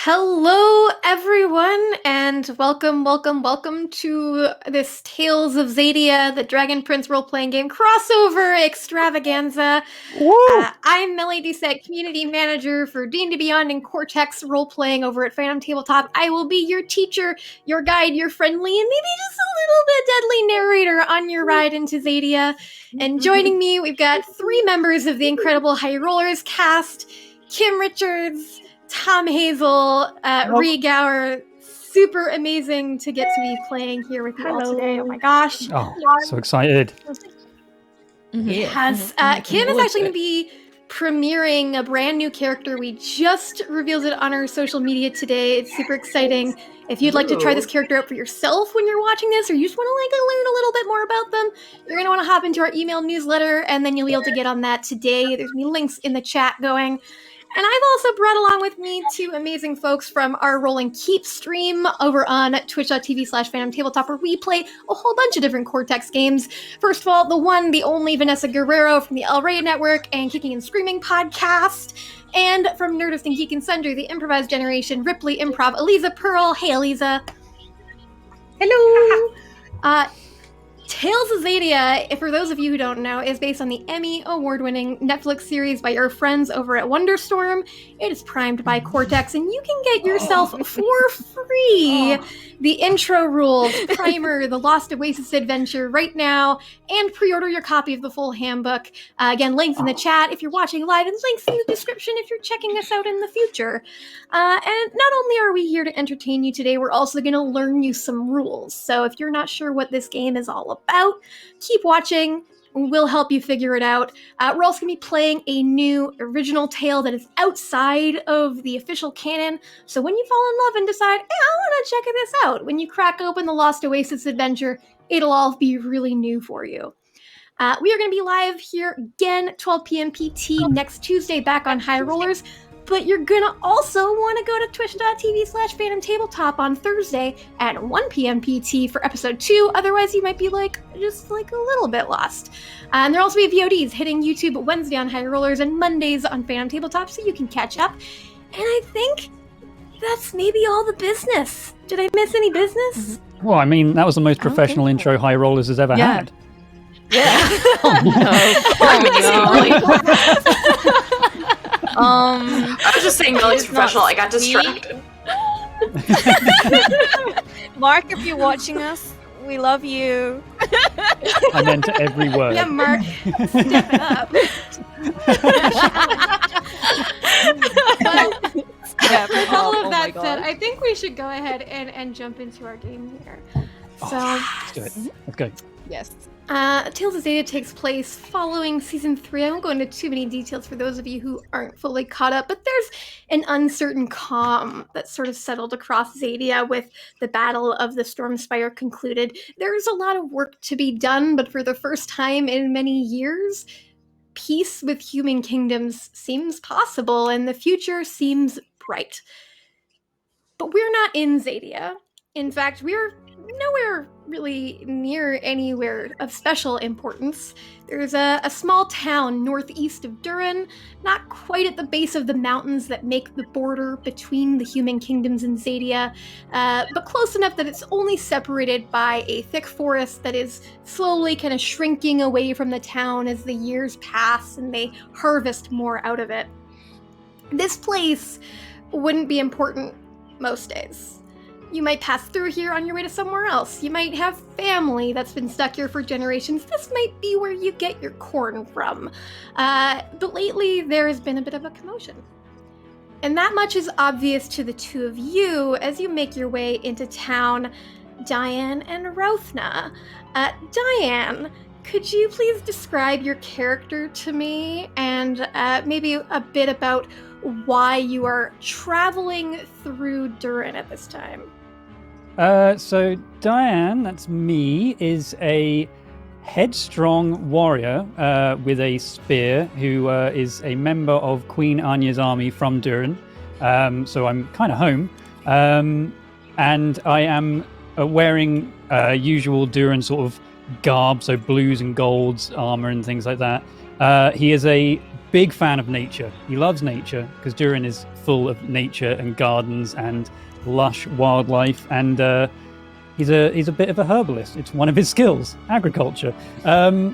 Hello, everyone, and welcome to this Tales of XADIA, the Dragon Prince role-playing game crossover extravaganza. I'm Mellie Doucette, Community Manager for D&D Beyond and Cortex role-playing over at Fandom Tabletop. I will be your teacher, your guide, your friendly, and maybe just a little bit deadly narrator on your ride into XADIA. And joining me, we've got three members of the incredible High Rollers cast, Kim Richards, Tom Hazel, Ree Gower. Super amazing to get to be playing here with you all today. Oh my gosh. Oh, so excited. Yes. Kim is actually going to be premiering a brand new character. We just revealed it on our social media today. It's super exciting. If you'd like to try this character out for yourself when you're watching this, or you just want to learn a little bit more about them, you're going to want to hop into our email newsletter, and then you'll be able to get on that today. There's going to be links in the chat going. And I've also brought along with me two amazing folks from our Roll and Keep stream over on twitch.tv/Fandom Tabletop, where we play a whole bunch of different Cortex games. First of all, the one, the only Vanessa Guerrero from the El Rey Network and Kicking and Screaming podcast. And from Nerdist and Geek and Sundry, the Improvised Generation, Ripley Improv, Aliza Pearl. Hey, Aliza. Hello. Tales of XADIA, for those of you who don't know, is based on the Emmy award-winning Netflix series by our friends over at Wonderstorm. It is primed by Cortex, and you can get yourself for free the intro rules, primer, the Lost Oasis adventure right now, and pre-order your copy of the full handbook. Again, links in the chat if you're watching live, and links in the description if you're checking us out in the future. And not only are we here to entertain you today, we're also going to learn you some rules. So if you're not sure what this game is all about, keep watching. We'll help you figure it out. We're also going to be playing a new original tale that is outside of the official canon. So when you fall in love and decide, hey, I want to check this out, when you crack open the Lost Oasis adventure, it'll all be really new for you. We are going to be live here again, 12 p.m. PT next Tuesday, back on High Rollers. But you're going to also want to go to twitch.tv/Fandom Tabletop on Thursday at 1 p.m. PT for episode 2. Otherwise, you might be just a little bit lost. And there'll also be VODs hitting YouTube Wednesday on High Rollers and Mondays on Fandom Tabletop, so you can catch up. And I think that's maybe all the business. Did I miss any business? Well, I mean, that was the most professional intro High Rollers has ever had. Yeah. I was just saying Millie's professional. I got distracted. Mark, if you're watching us, we love you. I meant to every word. Yeah, Mark, step it up. But with all of that said, I think we should go ahead and jump into our game here. Let's do it. Let's go. Yes. Tales of XADIA takes place following Season 3. I won't go into too many details for those of you who aren't fully caught up, but there's an uncertain calm that sort of settled across XADIA with the Battle of the Stormspire concluded. There's a lot of work to be done, but for the first time in many years, peace with human kingdoms seems possible, and the future seems bright. But we're not in XADIA. In fact, we're nowhere really near anywhere of special importance. There's a small town northeast of Durin, not quite at the base of the mountains that make the border between the human kingdoms and XADIA, but close enough that it's only separated by a thick forest that is slowly kind of shrinking away from the town as the years pass and they harvest more out of it. This place wouldn't be important most days. You might pass through here on your way to somewhere else. You might have family that's been stuck here for generations. This might be where you get your corn from. But lately, there has been a bit of a commotion. And that much is obvious to the two of you as you make your way into town, Diane and Rothna. Diane, could you please describe your character to me and maybe a bit about why you are traveling through Durin at this time? So Diane, that's me, is a headstrong warrior with a spear who is a member of Queen Anya's army from Durin. So I'm kind of home. And I am wearing usual Durin sort of garb, so blues and golds, armor and things like that. He is a big fan of nature. He loves nature because Durin is full of nature and gardens and lush wildlife, and he's a bit of a herbalist. It's one of his skills, agriculture. I'm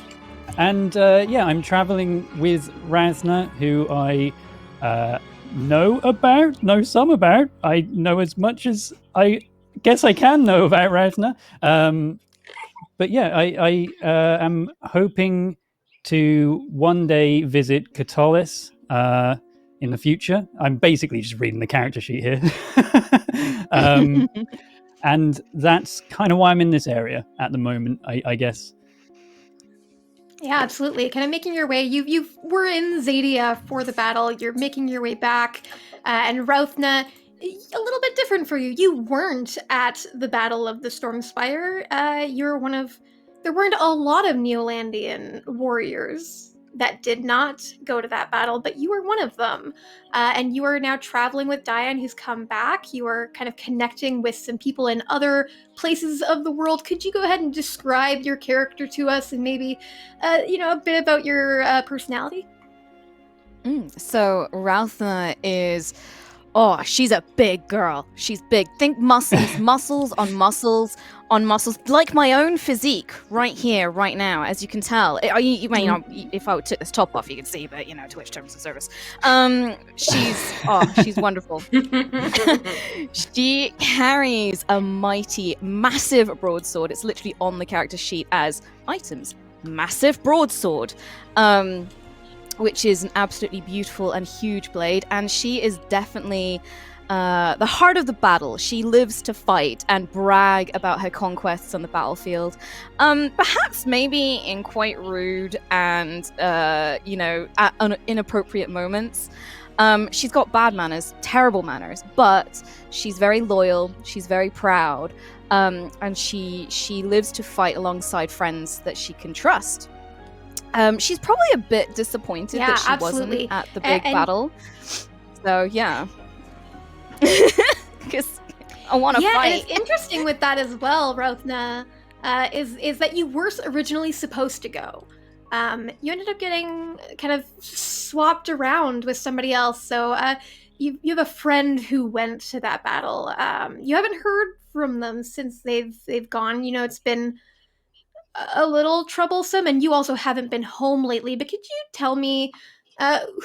traveling with Razna, who I know some about. I know as much as I guess I can know about Razna. But yeah, I am hoping to one day visit Katolis in the future. I'm basically just reading the character sheet here. And that's kind of why I'm in this area at the moment, I guess. Yeah, absolutely. Kind of making your way. You were in Xadia for the battle. You're making your way back, and Routhna, a little bit different for you. You weren't at the Battle of the Stormspire. You're one of. There weren't a lot of Neolandian warriors that did not go to that battle, but you were one of them. And you are now traveling with Diane, who's come back. You are kind of connecting with some people in other places of the world. Could you go ahead and describe your character to us, and maybe, a bit about your personality? So Routhna is, she's a big girl. She's big. Think muscles, muscles on muscles on muscles, like my own physique right here, right now, as you can tell. You may not, if I took this top off, you could see, but Twitch terms of service. She's wonderful. She carries a mighty, massive broadsword. It's literally on the character sheet as items. Massive broadsword. Which is an absolutely beautiful and huge blade, and she is definitely the heart of the battle. She lives to fight and brag about her conquests on the battlefield, perhaps maybe in quite rude and at inappropriate moments. She's got bad manners, terrible manners, but she's very loyal, she's very proud, and she lives to fight alongside friends that she can trust. She's probably a bit disappointed that she wasn't at the big battle. So, yeah. Because I want to fight. Yeah, and it's interesting with that as well, Routhna, is that you were originally supposed to go. You ended up getting kind of swapped around with somebody else. So you have a friend who went to that battle. You haven't heard from them since they've gone. It's been a little troublesome, and you also haven't been home lately, but could you tell me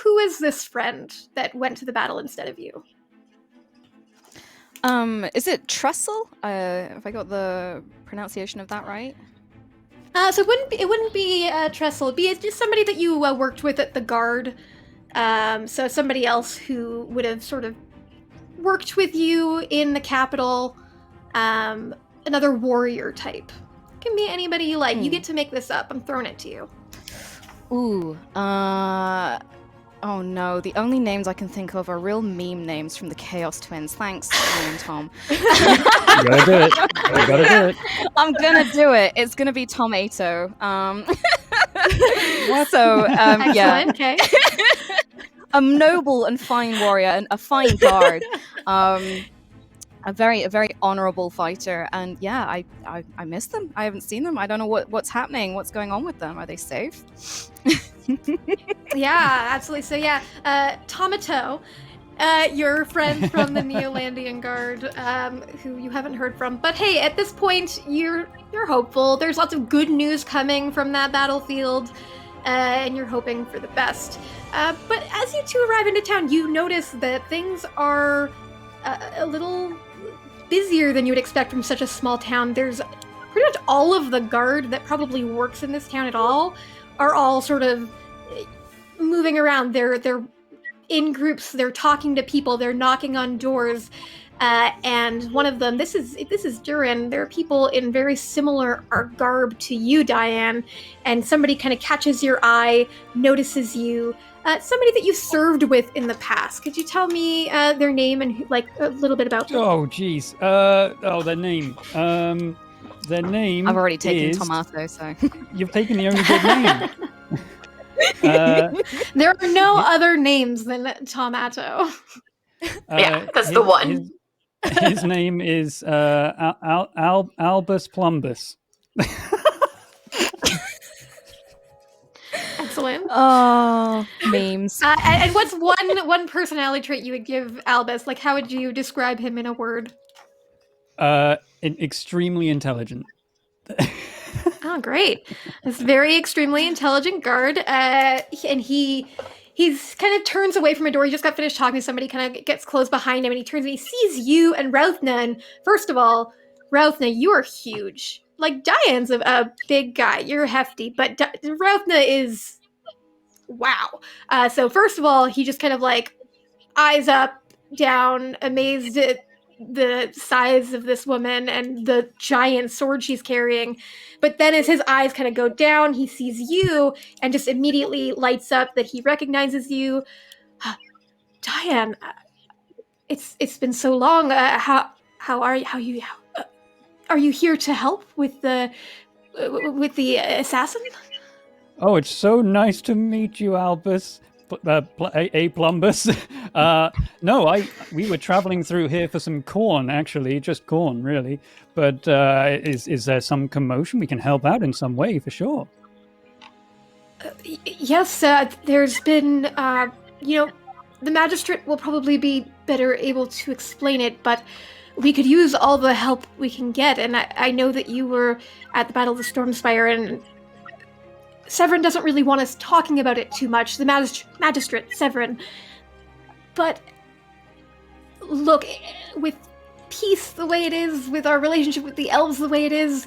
who is this friend that went to the battle instead of you? Is it Trestle? Have I got the pronunciation of that right? So it wouldn't be Trestle. It'd be just somebody that you worked with at the Guard. So somebody else who would have sort of worked with you in the capital. Another warrior type. Can be anybody you like. You get to make this up. I'm throwing it to you. Ooh, oh no, the only names I can think of are real meme names from the Chaos Twins. Thanks, Ian and Tom. You gotta do it. You gotta do it. I'm gonna do it. It's gonna be Tomato. So, yeah. Okay. A noble and fine warrior and a fine guard. A very honorable fighter, and yeah, I miss them. I haven't seen them. I don't know what's happening. What's going on with them? Are they safe? Yeah, absolutely. So yeah, Tomato, your friend from the Neolandian Guard, who you haven't heard from. But hey, at this point, you're hopeful. There's lots of good news coming from that battlefield, and you're hoping for the best. But as you two arrive into town, you notice that things are a little busier than you would expect from such a small town. There's pretty much all of the guard that probably works in this town at all are all sort of moving around. They're in groups, they're talking to people, they're knocking on doors, and one of them, this is Durin. There are people in very similar garb to you, Diane, and somebody kind of catches your eye, notices you. Somebody that you served with in the past. Could you tell me their name and a little bit about them? Oh, geez. Their name. Their name. I've already taken is... Tomato, so You've taken the only good name. There are no other names than Tomato. Yeah, that's the one. His name is Albus Plumbus. Excellent. Oh, memes. And what's one personality trait you would give Albus? Like, how would you describe him in a word? Extremely intelligent. Oh, great! This very extremely intelligent guard, and he's kind of turns away from a door. He just got finished talking to somebody. Kind of gets closed behind him, and he turns and he sees you and Routhna. And first of all, Routhna, you are huge. Like Diane's a big guy. You're hefty, but Routhna is wow. So first of all, he just kind of like eyes up, down, amazed at the size of this woman and the giant sword she's carrying. But then as his eyes kind of go down, he sees you and just immediately lights up that he recognizes you. Diane, it's been so long. How are you? Are you here to help with the assassin? Oh, it's so nice to meet you, Albus. Plumbus. No, we were traveling through here for some corn, actually, just corn, really. But is there some commotion? We can help out in some way, for sure. Yes, there's been, the Magistrate will probably be better able to explain it, but we could use all the help we can get, and I know that you were at the Battle of the Stormspire, and Severin doesn't really want us talking about it too much, the Magistrate, Severin. But, look, with peace the way it is, with our relationship with the elves the way it is,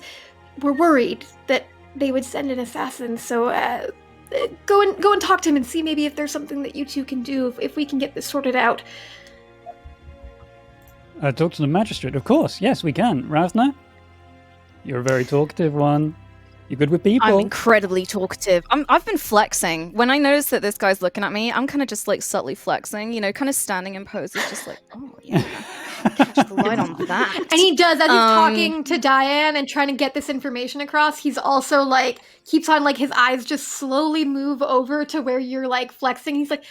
we're worried that they would send an assassin, so go and talk to him and see maybe if there's something that you two can do, if we can get this sorted out. Talk to the Magistrate, of course. Yes, we can. Ravna, you're a very talkative one. You're good with people. I'm incredibly talkative. I've been flexing. When I notice that this guy's looking at me, I'm kind of just like subtly flexing, kind of standing in poses, just like, oh, yeah. Catch the light on that. And he does, as he's talking to Diane and trying to get this information across, he's also like, keeps on like his eyes just slowly move over to where you're like flexing. He's like,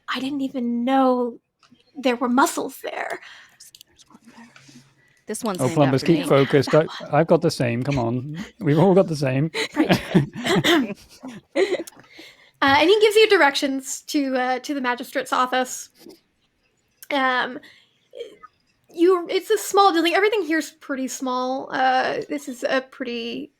I didn't even know there were muscles there. This one's Plumbus, keep focused. I've got the same. Come on. We've all got the same. Right. And he gives you directions to the Magistrate's office. It's a small building. Everything here's pretty small. This is a pretty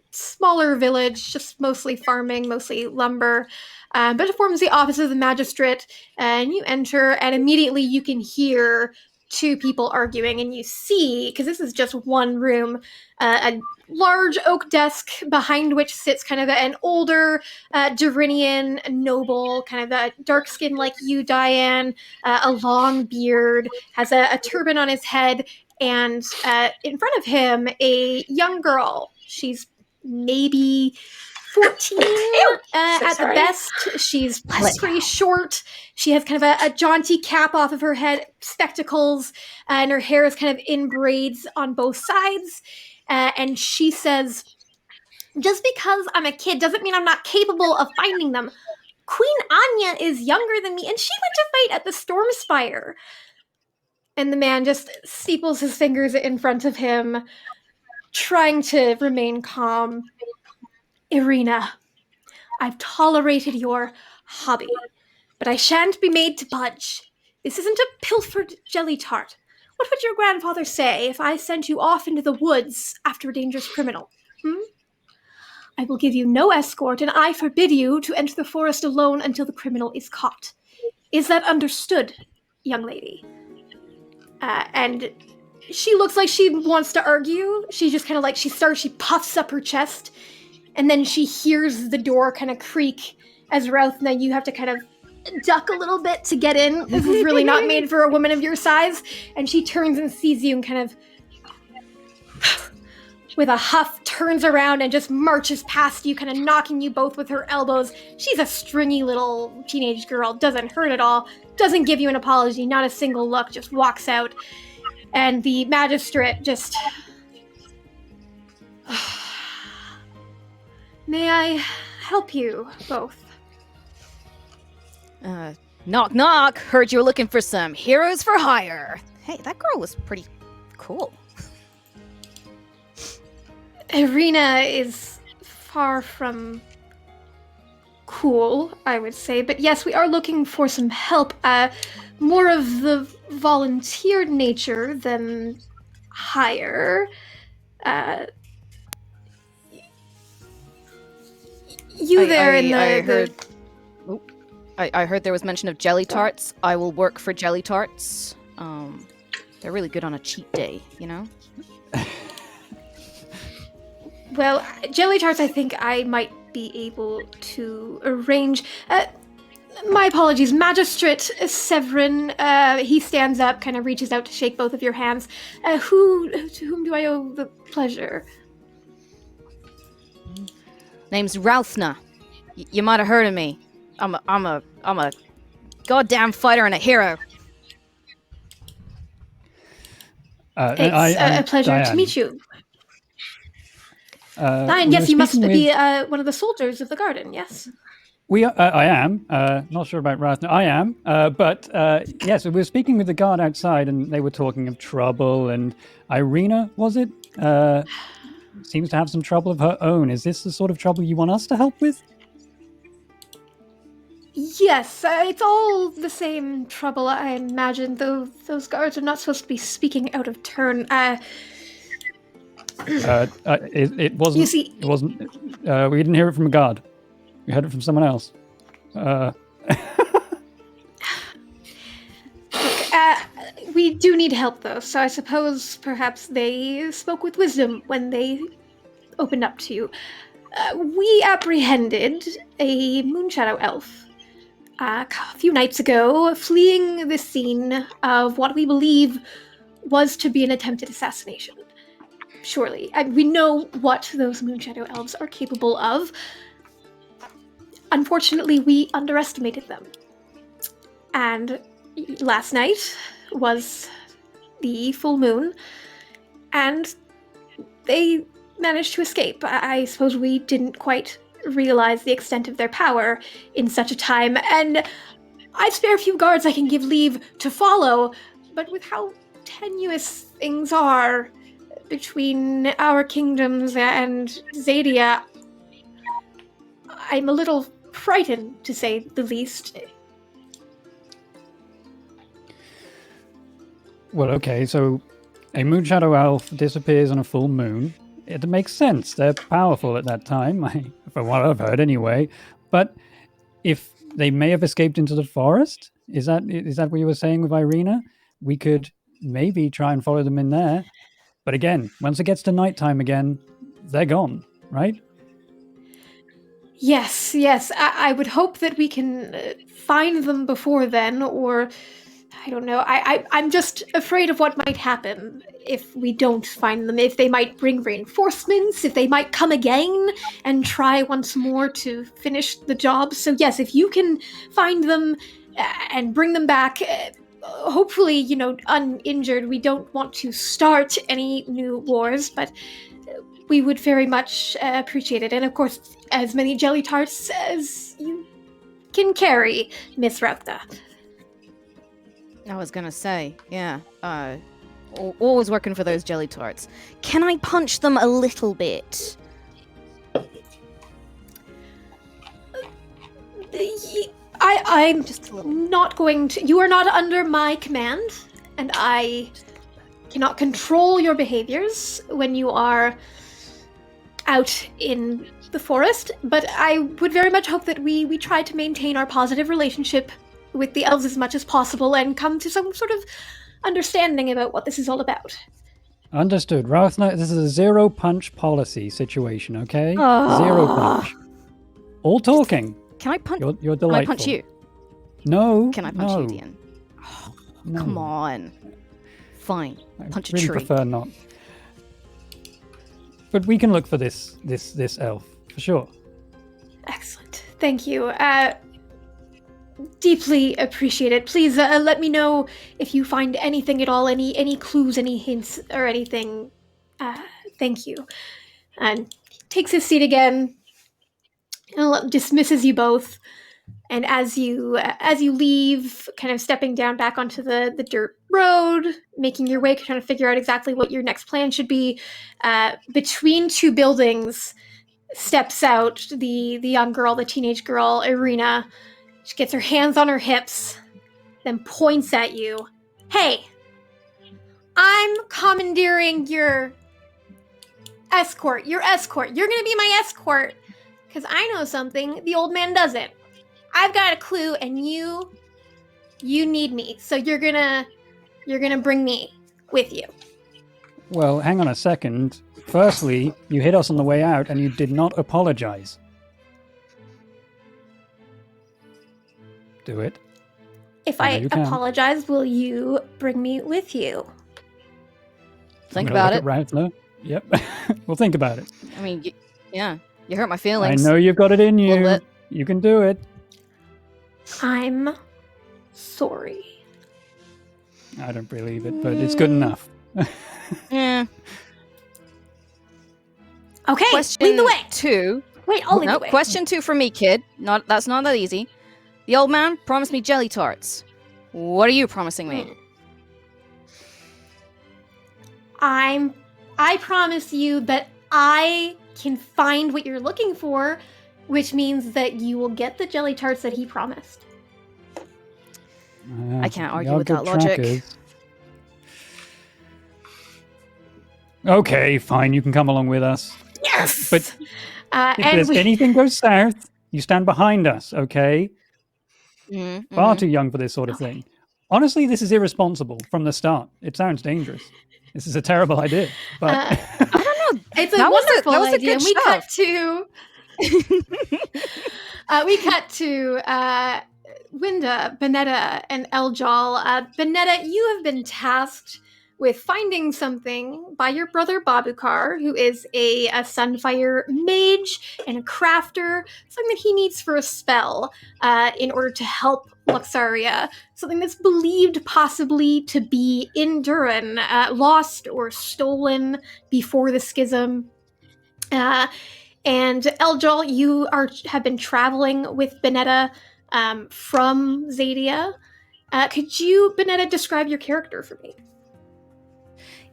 smaller village, just mostly farming, mostly lumber. But it forms the office of the Magistrate, and you enter, and immediately you can hear two people arguing, and you see, because this is just one room, a large oak desk behind which sits kind of an older Durinian noble, kind of a dark skin like you, Diane, a long beard, has a turban on his head, and in front of him, a young girl. She's maybe 14 at the best. She's pretty short. She has kind of a jaunty cap off of her head, spectacles, and her hair is kind of in braids on both sides. And she says, just because I'm a kid doesn't mean I'm not capable of finding them. Queen Anya is younger than me, and she went to fight at the Stormspire. And the man just steeples his fingers in front of him, trying to remain calm. Irina, I've tolerated your hobby, but I shan't be made to budge. This isn't a pilfered jelly tart. What would your grandfather say if I sent you off into the woods after a dangerous criminal? I will give you no escort, and I forbid you to enter the forest alone until the criminal is caught. Is that understood, young lady? And she looks like she wants to argue. She just kind of like, she puffs up her chest, and then she hears the door kind of creak as Routhna, you have to kind of duck a little bit to get in. This is really not made for a woman of your size. And she turns and sees you and kind of, with a huff, turns around and just marches past you, kind of knocking you both with her elbows. She's a stringy little teenage girl, doesn't hurt at all, doesn't give you an apology, not a single look, just walks out. And the Magistrate just... May I help you both? Knock knock, heard you were looking for some heroes for hire. Hey, that girl was pretty cool. Irina is far from pool, I would say. But yes, we are looking for some help. More of the volunteer nature than hire. I heard there was mention of jelly tarts. I will work for jelly tarts. They're really good on a cheat day, you know? Well, jelly tarts I think I might be able to arrange. My apologies, Magistrate Severin. He stands up, kind of reaches out to shake both of your hands. To whom do I owe the pleasure? Name's Ralthna. You might have heard of me. I'm a goddamn fighter and a hero. It's a pleasure Diane. to meet you. we Diane, yes, were you must speaking be with- one of the soldiers of the garden, yes? I am. Not sure about Rathner. I am. But yes, we were speaking with the guard outside, and they were talking of trouble. And Irina, was it? Seems to have some trouble of her own. Is this the sort of trouble you want us to help with? Yes, it's all the same trouble, I imagine, though those guards are not supposed to be speaking out of turn. It wasn't. You see- It wasn't. We didn't hear it from a guard. We heard it from someone else. We do need help, though, so I suppose perhaps they spoke with wisdom when they opened up to you. We apprehended a Moonshadow elf a few nights ago, fleeing the scene of what we believe was to be an attempted assassination. Surely. We know what those Moonshadow elves are capable of. Unfortunately, we underestimated them. And last night was the full moon, and they managed to escape. I suppose we didn't quite realize the extent of their power in such a time, and I spare a few guards I can give leave to follow, but with how tenuous things are between our kingdoms and XADIA, I'm a little frightened, to say the least. Well, okay, so a Moonshadow elf disappears on a full moon. It makes sense. They're powerful at that time, from what I've heard anyway. But if they may have escaped into the forest, is that what you were saying with Irina? We could maybe try and follow them in there. But again, once it gets to nighttime again, they're gone, right? Yes. I would hope that we can find them before then, or I don't know. I'm just afraid of what might happen if we don't find them. If they might bring reinforcements, if they might come again and try once more to finish the job. So yes, if you can find them and bring them back, hopefully, uninjured. We don't want to start any new wars, but we would very much appreciate it. And of course, as many jelly tarts as you can carry, Miss Rauta. I was gonna say, yeah. Always working for those jelly tarts. Can I punch them a little bit? I'm Just a little. not going to. You are not under my command, and I cannot control your behaviors when you are out in the forest. But I would very much hope that we try to maintain our positive relationship with the elves as much as possible and come to some sort of understanding about what this is all about. Understood. Rathna, this is a zero punch policy situation, okay? Oh. Zero punch. All talking. Can I punch? You're delightful. Can I punch you? No. Can I punch no, you, Dean? Oh, no. come on. Fine. Punch a I really tree. prefer not. But we can look for this elf for sure. Excellent. Thank you. Deeply appreciate it. Please let me know if you find anything at all, any clues, any hints, or anything. Thank you. And takes his seat again, and dismisses you both. And as you leave, kind of stepping down back onto the dirt road, making your way, trying to figure out exactly what your next plan should be, between two buildings, steps out, the young girl, the teenage girl, Irina. She gets her hands on her hips, then points at you. Hey, I'm commandeering your escort. You're gonna be my escort. Because I know something the old man doesn't. I've got a clue, and you need me. So you're gonna bring me with you. Well, hang on a second. Firstly, you hit us on the way out and you did not apologize. Do it. If I apologize, will you bring me with you? Think about it. Rattler. Yep. We'll think about it. I mean, yeah. You hurt my feelings. I know you've got it in you. You can do it. I'm sorry. I don't believe it, but it's good enough. Yeah. Okay, question lead the way. 2. Wait, I'll lead the way. Question 2 for me, kid. That's not that easy. The old man promised me jelly tarts. What are you promising me? I promise you that I can find what you're looking for, which means that you will get the jelly tarts that he promised. I can't argue with that logic. Okay, fine. You can come along with us. Yes! But if anything goes south, you stand behind us, okay? Far too young for this sort of thing. Honestly, this is irresponsible from the start. It sounds dangerous. This is a terrible idea. But I don't know. It's a wonderful idea. We cut to Winda, Vanessa, and Eljal. Vanessa, you have been tasked with finding something by your brother Babukar, who is a Sunfire mage and a crafter, something that he needs for a spell in order to help Luxaria, something that's believed possibly to be in Durin, lost or stolen before the schism. And Eljal, you have been traveling with Benetta from Xadia. Could you, Benetta, describe your character for me?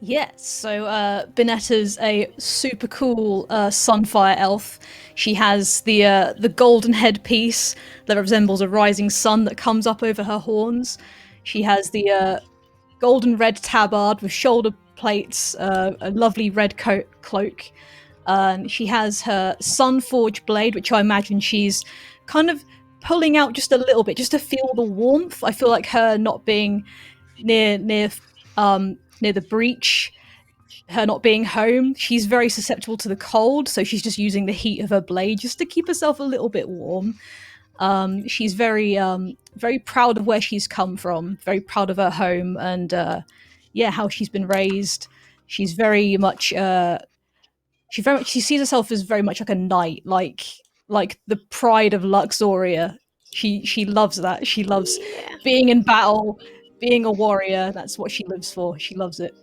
Yes, so Benetta's a super cool Sunfire elf. She has the golden headpiece that resembles a rising sun that comes up over her horns. She has the golden red tabard with shoulder plates, a lovely red cloak. She has her Sunforge blade, which I imagine she's kind of pulling out just a little bit, just to feel the warmth. I feel like her not being near the breach, her not being home, she's very susceptible to the cold, so she's just using the heat of her blade just to keep herself a little bit warm. She's very proud of where she's come from, very proud of her home, and how she's been raised. She's very much she sees herself as very much like a knight, like the pride of Luxoria. She loves that. She loves being in battle, being a warrior. That's what she lives for. She loves it.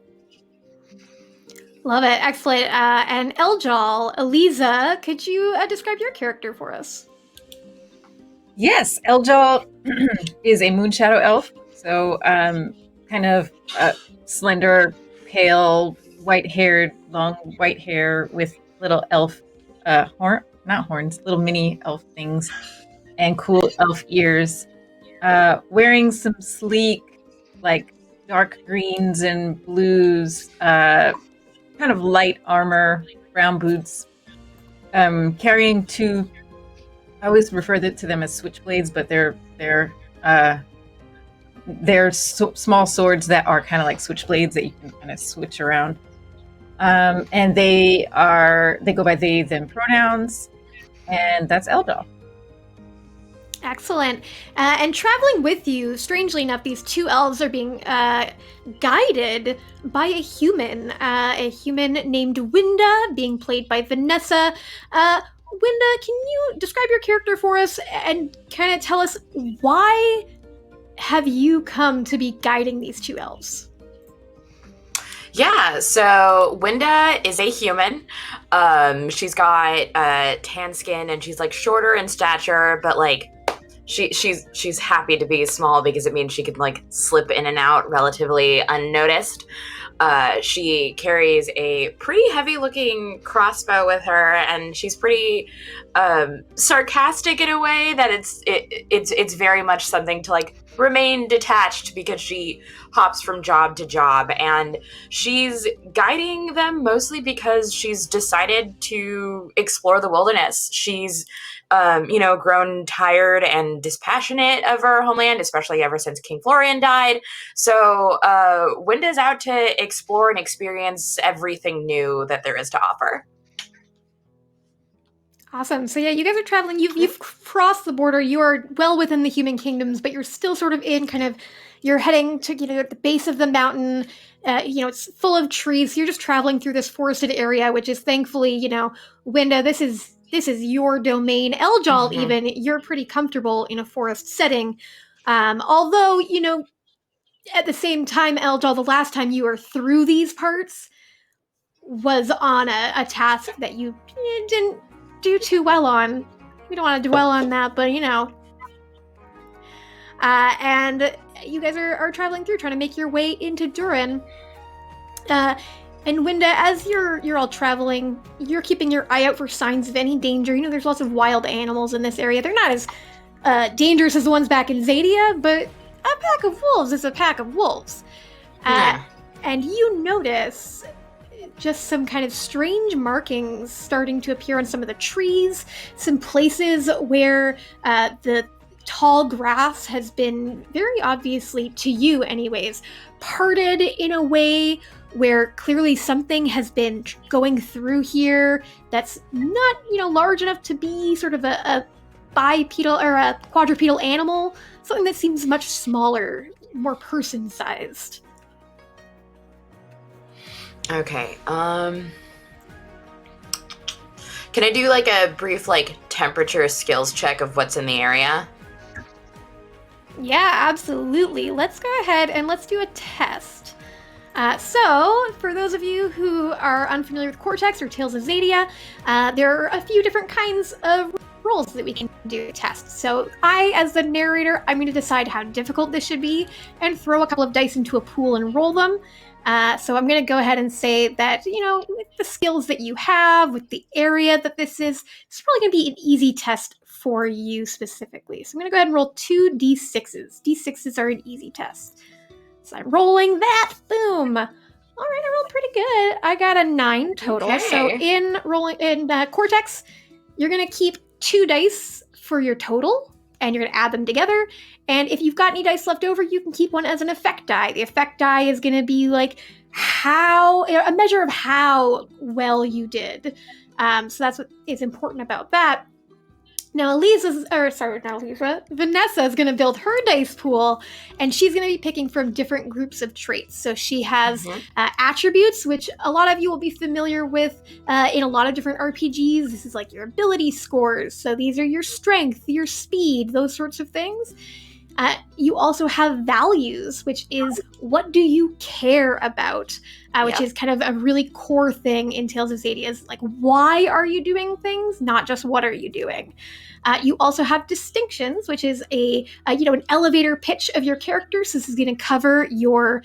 Love it. Excellent. And Eljal, Aliza, could you describe your character for us? Yes, Eljal is a Moonshadow elf. So kind of slender, pale, white-haired, long white hair with little elf little mini elf things and cool elf ears. Wearing some sleek, like dark greens and blues, kind of light armor, brown boots, carrying two. I always refer to them as switchblades, but they're small swords that are kind of like switchblades that you can kind of switch around. And they go by they, them pronouns, and that's Eldal. Excellent. And traveling with you, strangely enough, these two elves are being guided by a human named Winda, being played by Vanessa. Winda, can you describe your character for us and kind of tell us why have you come to be guiding these two elves? Yeah, so Winda is a human. She's got tan skin and she's like shorter in stature, but like she's happy to be small because it means she can like slip in and out relatively unnoticed. She carries a pretty heavy-looking crossbow with her, and she's pretty sarcastic in a way that it's very much something to like remain detached because she hops from job to job, and she's guiding them mostly because she's decided to explore the wilderness. She's grown tired and dispassionate of her homeland, especially ever since King Florian died. So Winda's out to explore and experience everything new that there is to offer. Awesome. So yeah, you guys are traveling. You've crossed the border. You are well within the human kingdoms, but you're still sort of in kind of. You're heading to at the base of the mountain. It's full of trees. You're just traveling through this forested area, which is thankfully, Winda. This is your domain. Eljal, even you're pretty comfortable in a forest setting. Although at the same time, Eljal, the last time you were through these parts was on a task that you didn't do too well on. We don't want to dwell on that, but and you guys are traveling through, trying to make your way into Durin. And Winda, as you're all traveling, you're keeping your eye out for signs of any danger. There's lots of wild animals in this area. They're not as dangerous as the ones back in Xadia, but a pack of wolves is a pack of wolves. And you notice just some kind of strange markings starting to appear on some of the trees, some places where the tall grass has been very obviously, to you anyways, parted in a way where clearly something has been going through here that's not, large enough to be sort of a bipedal or a quadrupedal animal, something that seems much smaller, more person-sized. Okay, can I do like a brief temperature skills check of what's in the area? Yeah, absolutely. Let's go ahead and let's do a test. So, for those of you who are unfamiliar with Cortex or Tales of Xadia, there are a few different kinds of rolls that we can do tests. So I, as the narrator, I'm going to decide how difficult this should be and throw a couple of dice into a pool and roll them. So I'm going to go ahead and say that, with the skills that you have, with the area that this is, it's probably going to be an easy test for you specifically. So I'm going to go ahead and roll 2 D6s. D6s are an easy test. So I'm rolling that. Boom. All right, I rolled pretty good. I got a 9 total. Okay. So in Cortex, you're going to keep 2 dice for your total, and you're going to add them together. And if you've got any dice left over, you can keep one as an effect die. The effect die is going to be a measure of how well you did. So that's what is important about that. Now, Vanessa is going to build her dice pool, and she's going to be picking from different groups of traits. So she has attributes, which a lot of you will be familiar with in a lot of different RPGs. This is like your ability scores. So these are your strength, your speed, those sorts of things. You also have values, which is what do you care about, which is kind of a really core thing in Tales of Xadia. Is like, why are you doing things, not just what are you doing. You also have distinctions, which is an elevator pitch of your character. So this is going to cover your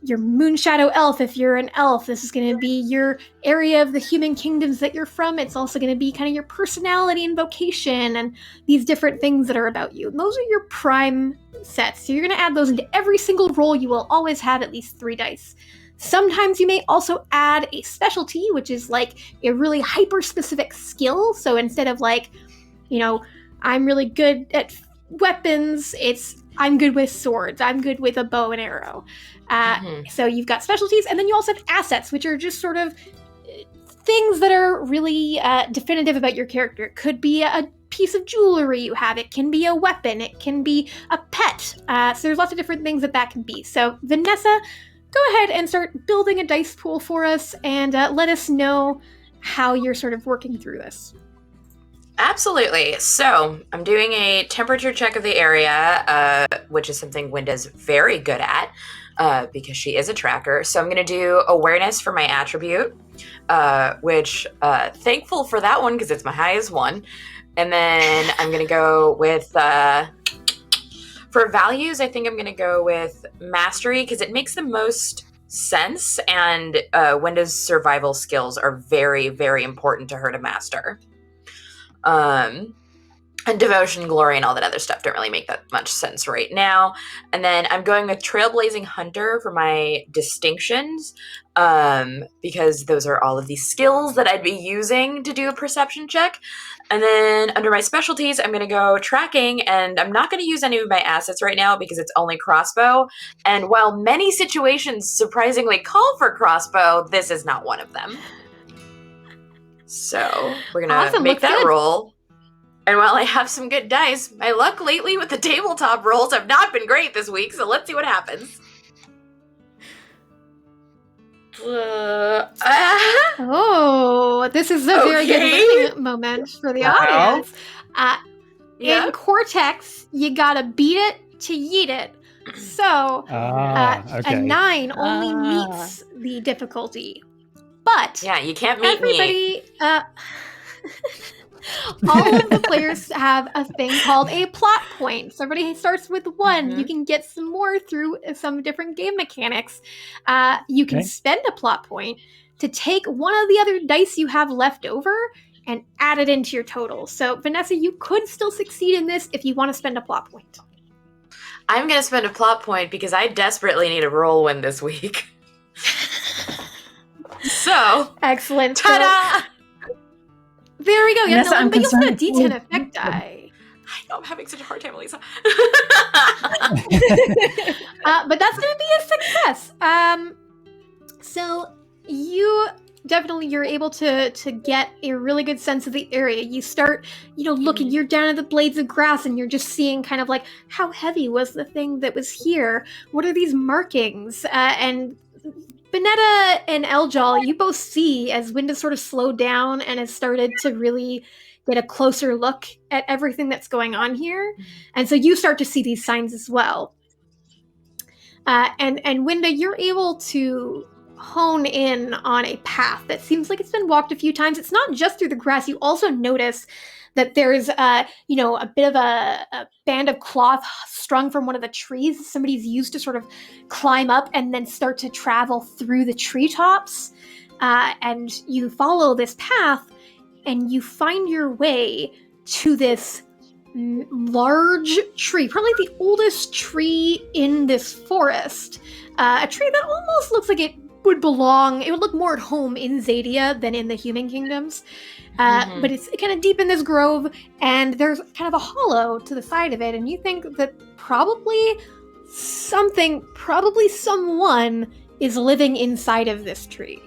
Moonshadow elf. If you're an elf, this is going to be your area of the human kingdoms that you're from. It's also going to be kind of your personality and vocation and these different things that are about you. And those are your prime sets. So you're going to add those into every single roll. You will always have at least 3 dice. Sometimes you may also add a specialty, which is like a really hyper-specific skill. So instead of I'm really good at weapons, I'm good with swords. I'm good with a bow and arrow. So you've got specialties, and then you also have assets, which are just sort of things that are really definitive about your character. It could be a piece of jewelry you have. It can be a weapon. It can be a pet. So there's lots of different things that can be. So Vanessa, go ahead and start building a dice pool for us, and let us know how you're sort of working through this. Absolutely. So I'm doing a temperature check of the area, which is something Winda's very good at because she is a tracker. So I'm going to do awareness for my attribute, which thankful for that one because it's my highest one. And then I'm going to go with, for values, I think I'm going to go with mastery because it makes the most sense. And Winda's survival skills are very, very important to her to master. And devotion, glory, and all that other stuff don't really make that much sense right now. And then I'm going with Trailblazing Hunter for my distinctions, because those are all of these skills that I'd be using to do a perception check. And then under my specialties, I'm going to go tracking, and I'm not going to use any of my assets right now because it's only crossbow. And while many situations surprisingly call for crossbow, this is not one of them. So we're going to make that roll. And while I have some good dice, my luck lately with the tabletop rolls have not been great this week, so let's see what happens. Oh, this is a very good listening moment for the audience. In Cortex, you gotta beat it to yeet it. So a 9 only meets the difficulty. But yeah, you can't meet me. All of the players have a thing called a plot point. So everybody starts with 1. Mm-hmm. You can get some more through some different game mechanics. You can spend a plot point to take one of the other dice you have left over and add it into your total. So Vanessa, you could still succeed in this if you want to spend a plot point. I'm going to spend a plot point because I desperately need a roll win this week. So excellent. Ta-da! There we go. Yeah, Vanessa, but you also got a D10 effect die. I know, I'm having such a hard time, Aliza. But that's going to be a success. So you definitely, you're able to get a really good sense of the area. You start, looking, you're down at the blades of grass and you're just seeing kind of like, how heavy was the thing that was here? What are these markings? And Bonetta and Eljal, you both see as Winda sort of slowed down and has started to really get a closer look at everything that's going on here. And so you start to see these signs as well. And Winda, you're able to hone in on a path that seems like it's been walked a few times. It's not just through the grass. You also notice that there's a bit of a band of cloth strung from one of the trees somebody's used to sort of climb up and then start to travel through the treetops. And you follow this path and you find your way to this large tree, probably the oldest tree in this forest. A tree that almost looks like it would look more at home in Xadia than in the human kingdoms. But it's kind of deep in this grove, and there's kind of a hollow to the side of it, and you think that probably someone is living inside of this tree.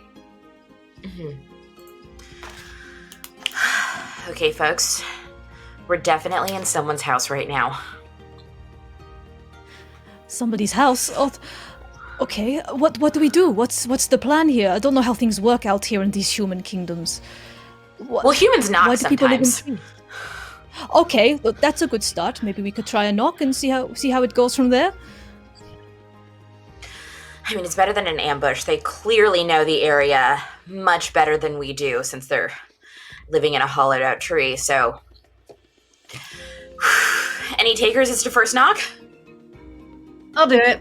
Okay, folks. We're definitely in someone's house right now. Somebody's house? Oh, okay, what do we do? What's the plan here? I don't know how things work out here in these human kingdoms. Well, humans knock why do people live in sometimes. trees? Okay, well, that's a good start. Maybe we could try a knock and see how it goes from there. I mean, it's better than an ambush. They clearly know the area much better than we do since they're living in a hollowed out tree, so... Any takers as to first knock? I'll do it.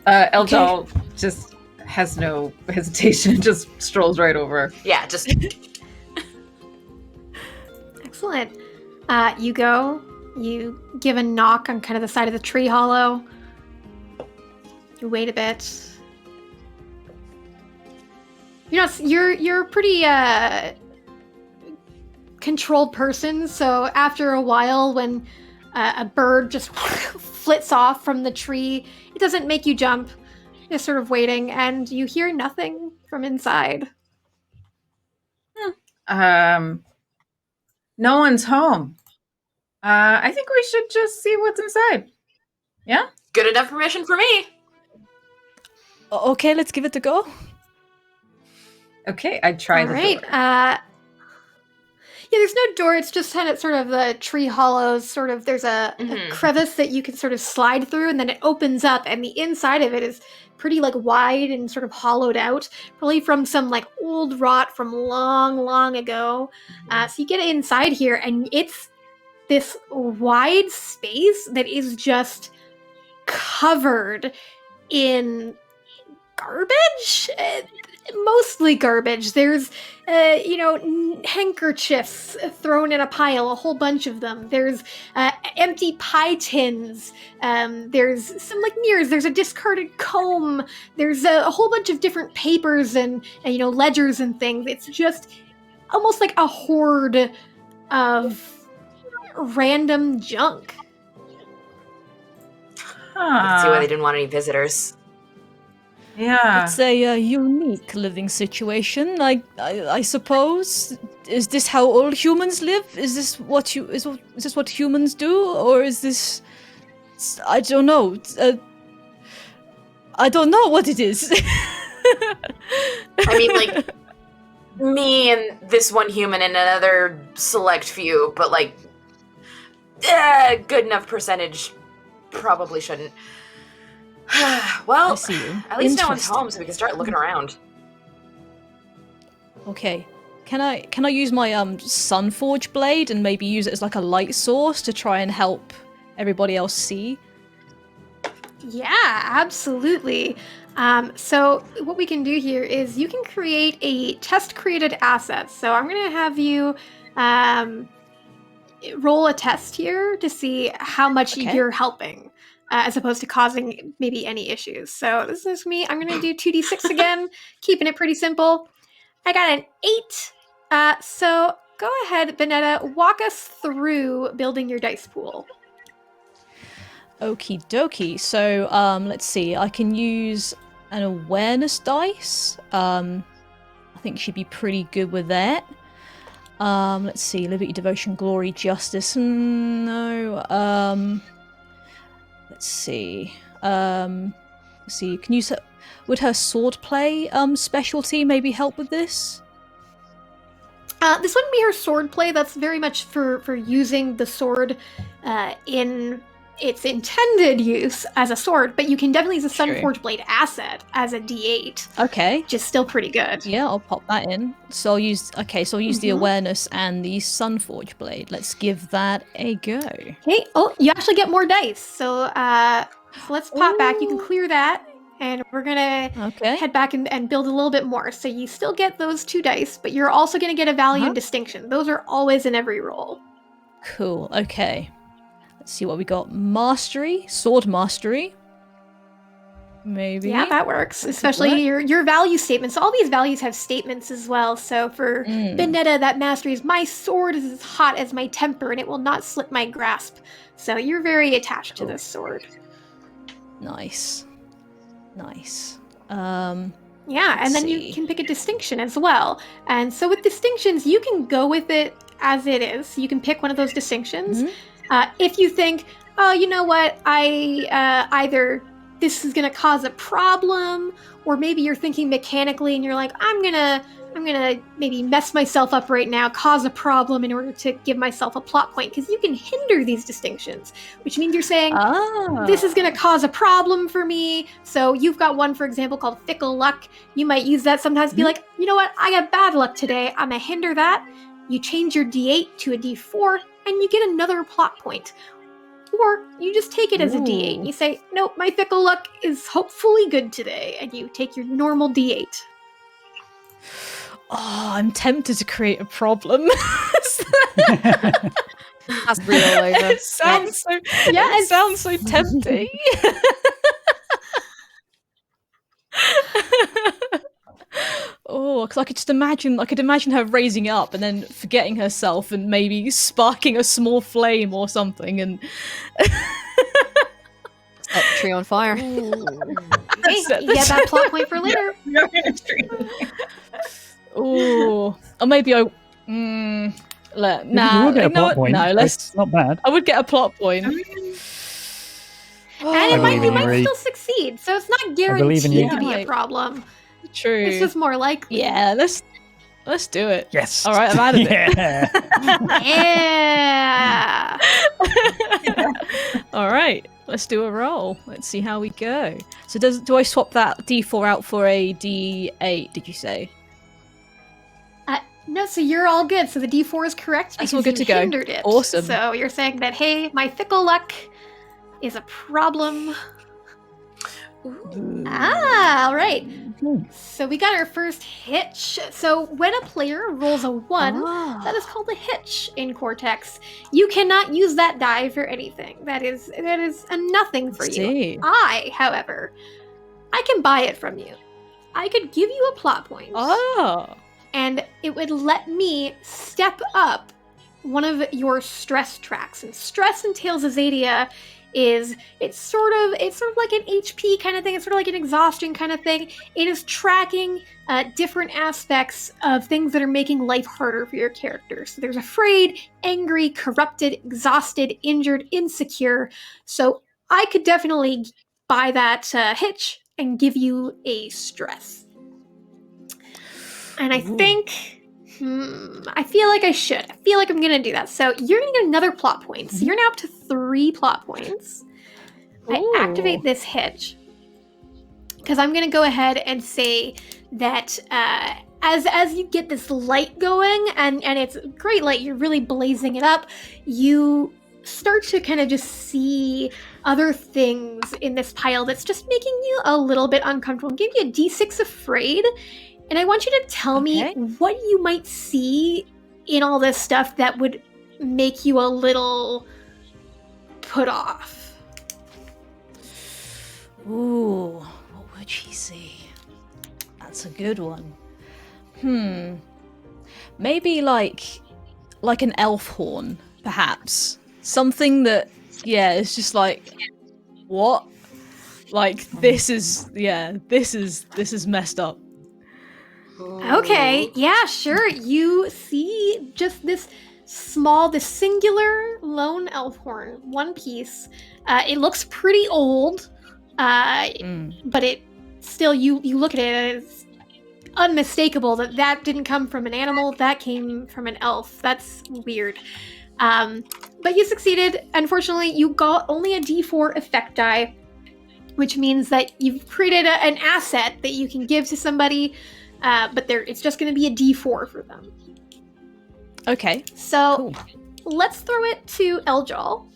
Eljal just has no hesitation, just strolls right over. Yeah, just... Excellent. You go, you give a knock on kind of the side of the tree hollow. You wait a bit. You're a pretty controlled person, so after a while when a bird just flits off from the tree, it doesn't make you jump. Just sort of waiting, and you hear nothing from inside. No one's home. I think we should just see what's inside. Yeah? Good enough permission for me. Okay, let's give it a go. Okay, I try the door. Yeah, there's no door. It's just kind of sort of the tree hollows. Sort of, there's a crevice that you can sort of slide through, and then it opens up, and the inside of it is pretty like wide and sort of hollowed out, probably from some like old rot from long, long ago. So you get inside here, and it's this wide space that is just covered in garbage. Mostly garbage. There's, handkerchiefs thrown in a pile, a whole bunch of them. There's empty pie tins. There's some like mirrors. There's a discarded comb. There's a whole bunch of different papers and ledgers and things. It's just almost like a horde of random junk. I can see why they didn't want any visitors. Yeah. It's a unique living situation, I suppose. Is this how all humans live? Is this what humans do, or is this? I don't know. I don't know what it is. I mean, like me and this one human and another select few, but like, good enough percentage. Probably shouldn't. Well, I see you. At least no one's Interesting. home, so we can start looking around. Okay. Can I use my Sunforge blade and maybe use it as like a light source to try and help everybody else see? Yeah, absolutely. So what we can do here is you can create a test-created asset. So I'm going to have you roll a test here to see how much you're helping, as opposed to causing maybe any issues. So this is me. I'm going to do 2d6 again, keeping it pretty simple. I got an 8. So go ahead, Vanessa, walk us through building your dice pool. Okie dokie. So let's see. I can use an awareness dice. I think she'd be pretty good with that. Let's see. Liberty, devotion, glory, justice. No. Let's see. Can use her. Would her swordplay specialty maybe help with this? This wouldn't be her sword play. That's very much for using the sword in its intended use as a sword, but you can definitely use a Sunforge blade asset as a D8. Okay. Which is still pretty good. Yeah, I'll pop that in. So I'll use the awareness and the Sunforge blade. Let's give that a go. Okay. Oh, you actually get more dice. So let's pop back. You can clear that. And we're going to head back and build a little bit more. So you still get those 2 dice, but you're also going to get a value and distinction. Those are always in every roll. Cool. Okay. Let's see what we got. Mastery. Sword mastery. Maybe. Yeah, that works. Especially your value statements. All these values have statements as well. So for Vanessa, that mastery is my sword is as hot as my temper and it will not slip my grasp. So you're very attached to this sword. Nice. Yeah, and then you can pick a distinction as well. And so with distinctions, you can go with it as it is. You can pick one of those distinctions. If you think, oh, you know what, either this is going to cause a problem, or maybe you're thinking mechanically and you're like, I'm gonna maybe mess myself up right now, cause a problem in order to give myself a plot point, because you can hinder these distinctions, which means you're saying, this is going to cause a problem for me. So you've got one, for example, called Fickle Luck. You might use that sometimes, be like, you know what, I got bad luck today, I'm going to hinder that. You change your D8 to a D4, and you get another plot point. Or you just take it as a D8, and you say, nope, my Fickle Luck is hopefully good today, and you take your normal D8. Oh, I'm tempted to create a problem. That's real over. It sounds so tempting. Oh, because I could imagine her raising it up and then forgetting herself and maybe sparking a small flame or something and set the tree on fire. Hey, you get that plot point for later. Oh, or maybe I. You will get a plot point. No, it's not bad. I would get a plot point. And you might still succeed, so it's not guaranteed to be a problem. True. It's just more likely. Yeah, Let's do it. Yes. All right, I'm out of it. Yeah. All right, let's do a roll. Let's see how we go. So do I swap that D4 out for a D8, did you say? No, so you're all good. So the D4 is correct because That's all good you to go. hindered it. Awesome. So you're saying that, hey, my fickle luck is a problem. All right. So we got our first hitch. So when a player rolls a 1, that is called a hitch in Cortex. You cannot use that die for anything. That is a nothing for you. See. However, I can buy it from you. I could give you a plot point. Oh. And it would let me step up one of your stress tracks. And stress in Tales of Xadia it's sort of like an HP kind of thing. It's sort of like an exhaustion kind of thing. It is tracking different aspects of things that are making life harder for your characters. So there's afraid, angry, corrupted, exhausted, injured, insecure. So I could definitely buy that hitch and give you a stress. And I think, I feel like I should. I feel like I'm going to do that. So you're going to get another plot point. So you're now up to 3 plot points. I activate this hitch because I'm going to go ahead and say that as you get this light going, and it's great light, you're really blazing it up, you start to kind of just see other things in this pile that's just making you a little bit uncomfortable. Give you a D6 afraid. And I want you to tell me what you might see in all this stuff that would make you a little put off. Ooh, what would she see? That's a good one. Maybe like an elf horn, perhaps. Something that, it's just like, what? Like, this is messed up. Okay, yeah, sure. You see just this singular lone elf horn, one piece. It looks pretty old, but it still, you look at it and it's unmistakable that didn't come from an animal, that came from an elf. That's weird. But you succeeded. Unfortunately, you got only a D4 effect die, which means that you've created an asset that you can give to somebody. But it's just going to be a D4 for them. Okay. So let's throw it to Eljal.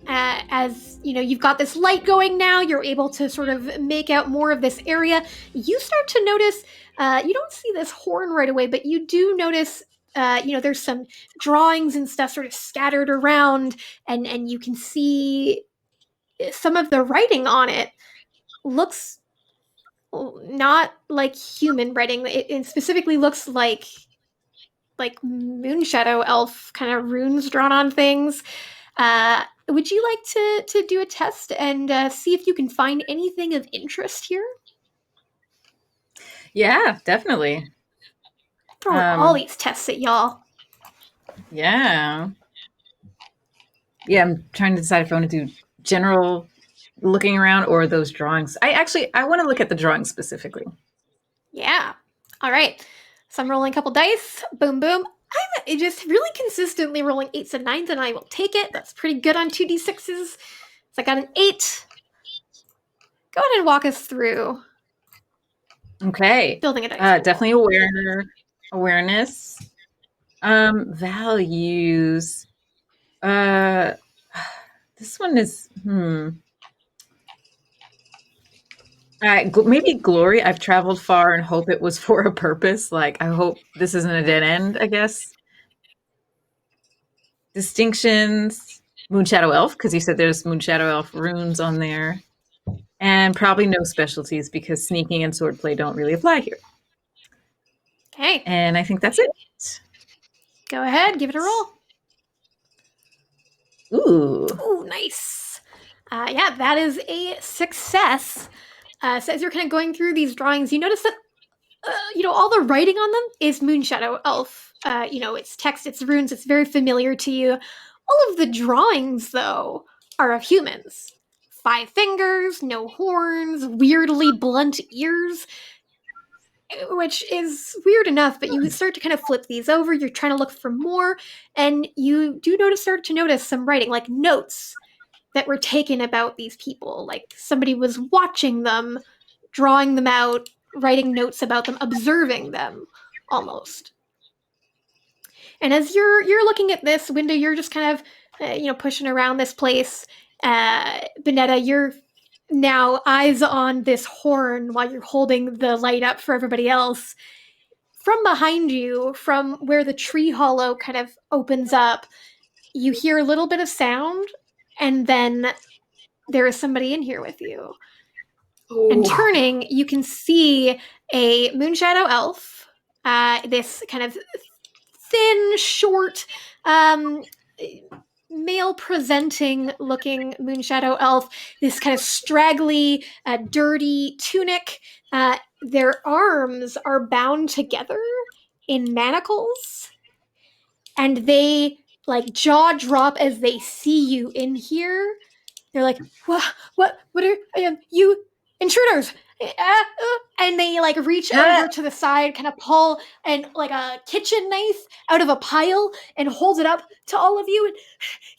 As you know, you've got this light going now. You're able to sort of make out more of this area. You start to notice. You don't see this horn right away, but you do notice. There's some drawings and stuff sort of scattered around, and you can see some of the writing on it. Looks not like human writing. It specifically looks like Moonshadow elf kind of runes drawn on things. Would you like to do a test and see if you can find anything of interest here? Yeah, definitely. Throwing all these tests at y'all. Yeah. Yeah, I'm trying to decide if I want to do general looking around or those drawings. I want to look at the drawings specifically. Yeah. All right. So I'm rolling a couple dice. Boom, boom. I'm just really consistently rolling 8s and 9s, and I will take it. That's pretty good on 2d6s. So I got an 8. Go ahead and walk us through. Okay. Building a dice pool. Definitely awareness. Values. This one is maybe glory. I've traveled far and hope it was for a purpose. Like, I hope this isn't a dead end, I guess. Distinctions. Moonshadow elf, because you said there's Moonshadow elf runes on there. And probably no specialties, because sneaking and swordplay don't really apply here. Okay. And I think that's it. Go ahead. Give it a roll. Ooh, nice. Yeah, that is a success. So as you're kind of going through these drawings, you notice that, all the writing on them is Moonshadow elf. It's text, it's runes, it's very familiar to you. All of the drawings, though, are of humans. 5 fingers, no horns, weirdly blunt ears. which is weird enough, but you start to kind of flip these over. You're trying to look for more, and you do start to notice some writing, like notes that were taken about these people. Like somebody was watching them, drawing them out, writing notes about them, observing them, almost. And as you're looking at this window, you're just kind of pushing around this place. Bonetta, you're now eyes on this horn while you're holding the light up for everybody else. From behind you, from where the tree hollow kind of opens up, you hear a little bit of sound, and then there is somebody in here with you. Ooh. And turning, you can see a Moonshadow elf, this kind of thin, short, male-presenting looking Moonshadow elf, this kind of straggly, dirty tunic. Their arms are bound together in manacles, and they jaw drop as they see you in here. They're like, what are you intruders? And they reach over to the side, kind of pull and a kitchen knife out of a pile and hold it up to all of you and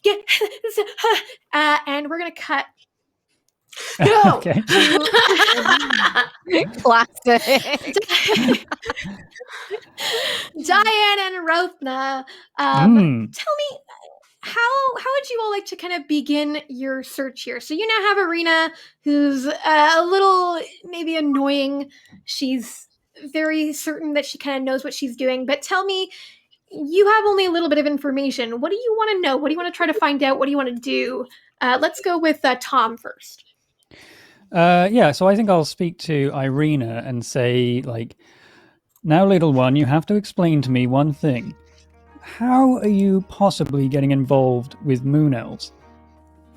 get and we're gonna cut. Go. Classic. Diane and Rothna, tell me, how would you all like to kind of begin your search here? So you now have Arena, who's a little maybe annoying. She's very certain that she kind of knows what she's doing. But tell me, you have only a little bit of information. What do you want to know? What do you want to try to find out? What do you want to do? Let's go with Tom first. So I think I'll speak to Irina and say, now, little one, you have to explain to me one thing. How are you possibly getting involved with moon elves?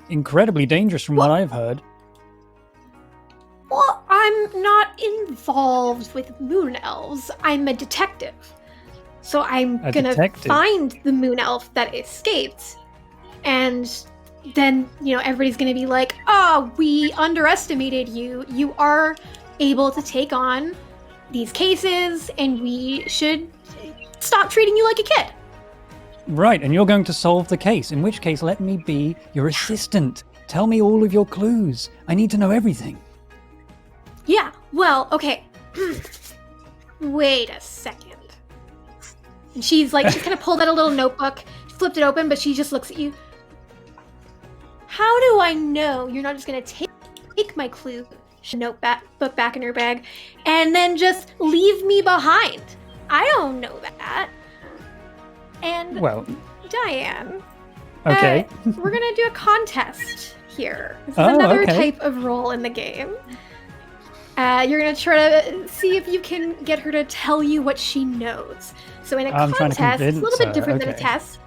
Incredibly dangerous from what I've heard. Well, I'm not involved with moon elves. I'm a detective. So I'm gonna find the moon elf that escaped. And then, everybody's gonna be like, oh, we underestimated you. You are able to take on these cases, and we should stop treating you like a kid. Right, and you're going to solve the case, in which case let me be your assistant. Tell me all of your clues. I need to know everything. Yeah, well, okay. Wait a second. And she's kind of pulled out a little notebook, flipped it open, but she just looks at you. How do I know you're not just going to take my clue, notebook back in her bag, and then just leave me behind? I don't know that. And Diane, okay, we're gonna do a contest here. This is another type of role in the game. You're gonna try to see if you can get her to tell you what she knows. So in a contest, it's a little bit different than a test,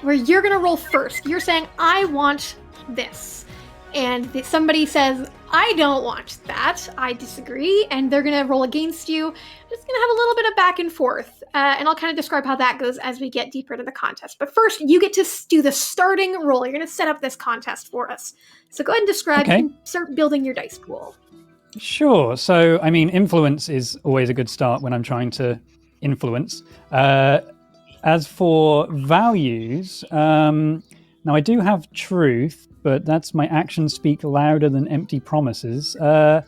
where you're gonna roll first. You're saying, I want this. And somebody says, I don't want that, I disagree, and they're going to roll against you. Just going to have a little bit of back and forth, and I'll kind of describe how that goes as we get deeper into the contest. But first, you get to do the starting roll. You're going to set up this contest for us. So go ahead and describe and start building your dice pool. Sure. So, influence is always a good start when I'm trying to influence. As for values, now I do have truth, but that's my actions speak louder than empty promises. I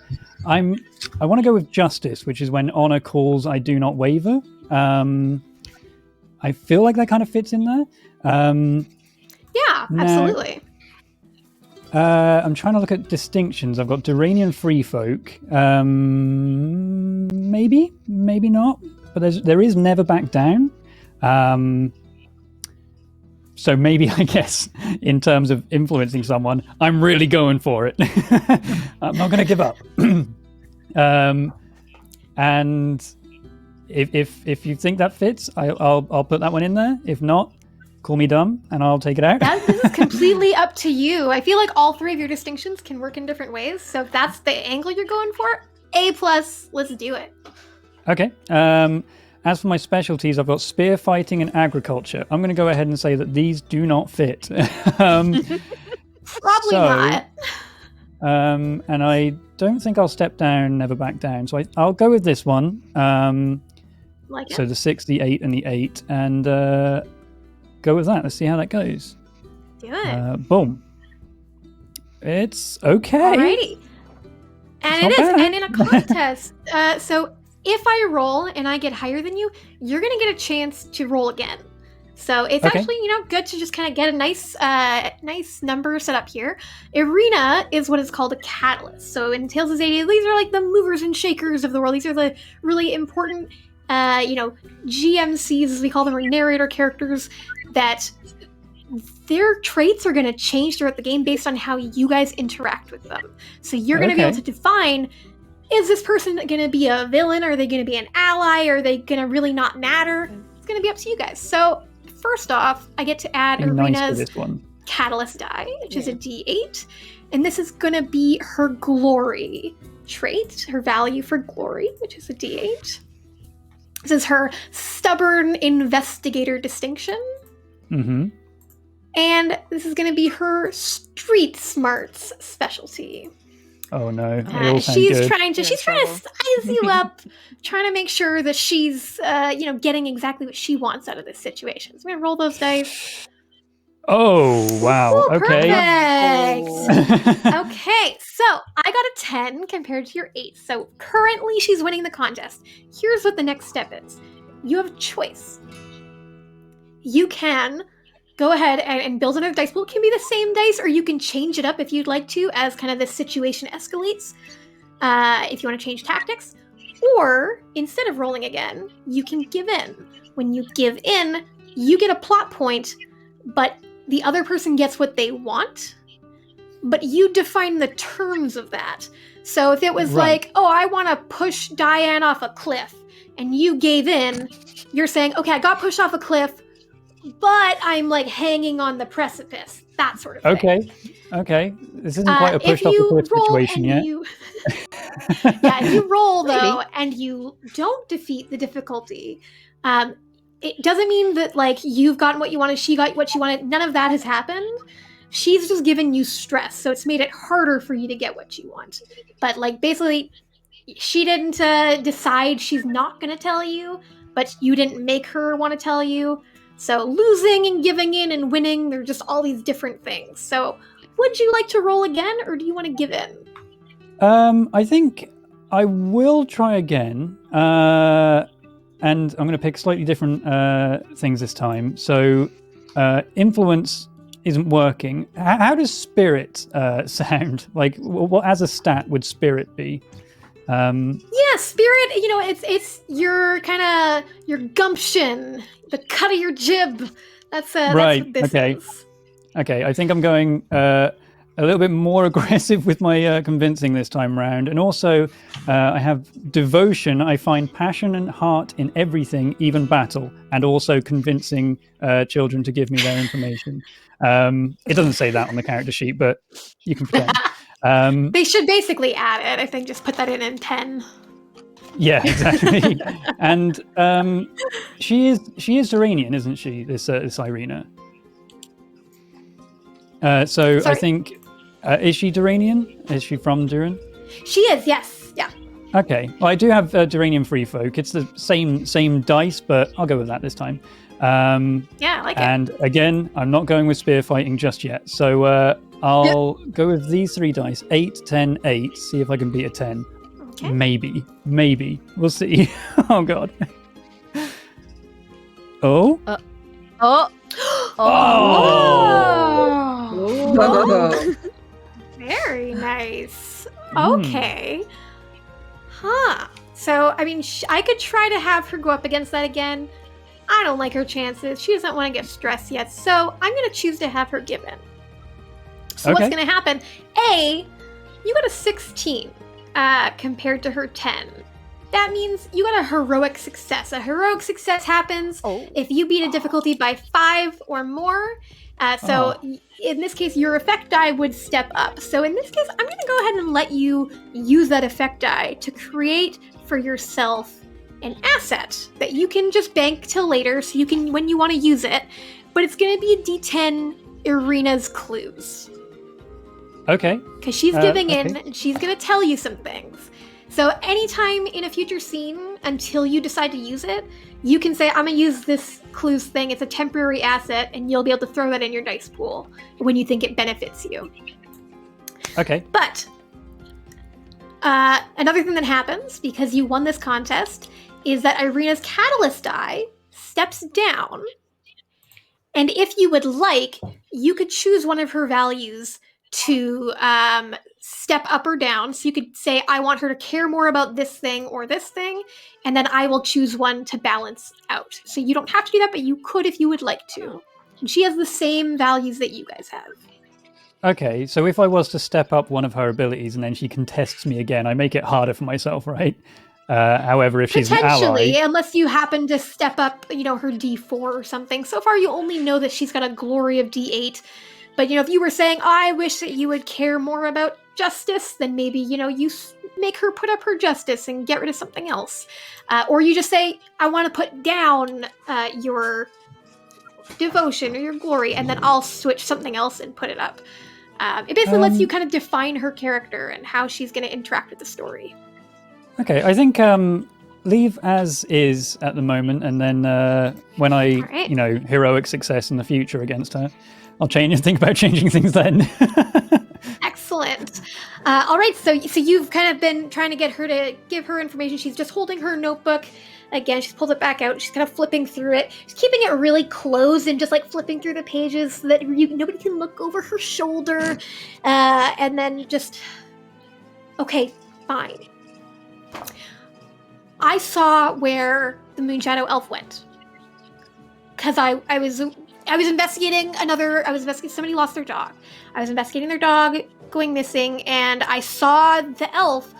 want to go with justice, which is when honor calls, I do not waver. I feel like that kind of fits in there. Yeah, absolutely. I'm trying to look at distinctions. I've got Duranian free folk. Maybe not. But there is never back down. So maybe, I guess, in terms of influencing someone, I'm really going for it. I'm not going to give up. And if you think that fits, I'll put that one in there. If not, call me dumb and I'll take it out. This is completely up to you. I feel like all three of your distinctions can work in different ways. So if that's the angle you're going for, A+, let's do it. Okay. As for my specialties, I've got spear fighting and agriculture. I'm going to go ahead and say that these do not fit. Probably not. And I don't think I'll step down, never back down. So I'll go with this one. Like So it. the 6, the 8, and the 8, and go with that. Let's see how that goes. Do it. Boom. It's okay. Alrighty. And It's it not is. bad. And in a contest, so if I roll and I get higher than you, you're going to get a chance to roll again. So it's Okay. actually, good to just kind of get a nice number set up here. Arena is what is called a catalyst. So in Tales of XADIA, these are like the movers and shakers of the world. These are the really important, GMCs, as we call them, or narrator characters, that their traits are going to change throughout the game based on how you guys interact with them. So you're going to be able to define, is this person going to be a villain? Are they going to be an ally? Are they going to really not matter? It's going to be up to you guys. So first off, I get to add Be nice to Arena's this one. catalyst die, which is a D8. And this is going to be her glory trait, her value for glory, which is a D8. This is her stubborn investigator distinction. Mm-hmm. And this is going to be her street smarts specialty. Oh no, they all sound She's good. trying to You're in size you up, trying to make sure that she's getting exactly what she wants out of this situation. So I'm gonna roll those dice. Oh wow. Ooh, Okay. perfect. Okay, so I got a 10 compared to your 8. So currently she's winning the contest. Here's what the next step is. You have a choice. You can go ahead and build another dice pool. It can be the same dice, or you can change it up if you'd like to as kind of the situation escalates. If you want to change tactics. Or, instead of rolling again, you can give in. When you give in, you get a plot point, but the other person gets what they want, but you define the terms of that. So if it was like, oh, I want to push Diane off a cliff, and you gave in, you're saying, okay, I got pushed off a cliff, but I'm like hanging on the precipice. That sort of thing. Okay. This isn't quite a push off the cliff situation yet. If you roll though, and you don't defeat the difficulty, it doesn't mean that like you've gotten what you wanted, she got what she wanted. None of that has happened. She's just given you stress, so it's made it harder for you to get what you want. But like basically, she didn't decide she's not going to tell you, but you didn't make her want to tell you. So losing and giving in and winning, they're just all these different things. So would you like to roll again, or do you want to give in? I think I will try again, and I'm going to pick slightly different things this time. So influence isn't working. How does spirit sound? Like, what as a stat would spirit be? Yeah, spirit, it's your kind of your gumption, the cut of your jib. That's Right, what this okay. is. Okay, I think I'm going a little bit more aggressive with my convincing this time round. And also, I have devotion. I find passion and heart in everything, even battle, and also convincing children to give me their information. It doesn't say that on the character sheet, but you can pretend. They should basically add it. I think just put that in 10. Yeah, exactly. And she is Iranian, isn't she? This Irina. So Sorry? I think is she Duranian? Is she from Duran? She is, yes, yeah. Okay. Well, I do have Duranian free folk. It's the same dice, but I'll go with that this time. Yeah, I like it. And again, I'm not going with spear fighting just yet. So I'll go with these 3 dice: 8, 10, 8. See if I can beat a 10. Okay. Maybe. We'll see. Oh god. Oh. Oh. Oh. Very nice. Okay. Huh. So, I mean, I could try to have her go up against that again. I don't like her chances. She doesn't want to get stressed yet. So, I'm going to choose to have her give in. So, what's going to happen? A, you got a 16 compared to her 10. That means you got a heroic success. A heroic success happens if you beat a difficulty by 5 or more. In this case, your effect die would step up. So in this case, I'm going to go ahead and let you use that effect die to create for yourself an asset that you can just bank till later, so you can, when you want to use it. But it's going to be a D10 Irina's Clues. Okay. Because she's giving in, okay. and she's going to tell you some things. So anytime in a future scene, until you decide to use it, you can say, I'm going to use this clues thing. It's a temporary asset, and you'll be able to throw that in your dice pool when you think it benefits you. Okay. But another thing that happens, because you won this contest, is that Irina's catalyst die steps down. And if you would like, you could choose one of her values to step up or down. So you could say, I want her to care more about this thing or this thing, and then I will choose one to balance out. So you don't have to do that, but you could if you would like to. And she has the same values that you guys have. Okay, so if I was to step up one of her abilities and then she contests me again, I make it harder for myself, right? However, if she's an ally... Potentially, unless you happen to step up, her D4 or something. So far, you only know that she's got a glory of D8. But, if you were saying, I wish that you would care more about justice, then maybe, you make her put up her justice and get rid of something else. Or you just say, I want to put down your devotion or your glory, and then I'll switch something else and put it up. It basically lets you kind of define her character and how she's going to interact with the story. Okay, I think leave as is at the moment, and then when I, right. Heroic success in the future against her, I'll change and think about changing things then. Excellent. All right, so you've kind of been trying to get her to give her information. She's just holding her notebook. Again, she's pulled it back out. She's kind of flipping through it. She's keeping it really close and just flipping through the pages so that nobody can look over her shoulder. And then just, okay, fine. I saw where the Moonshadow Elf went. Because I was investigating somebody lost their dog. I was investigating their dog going missing, and I saw the elf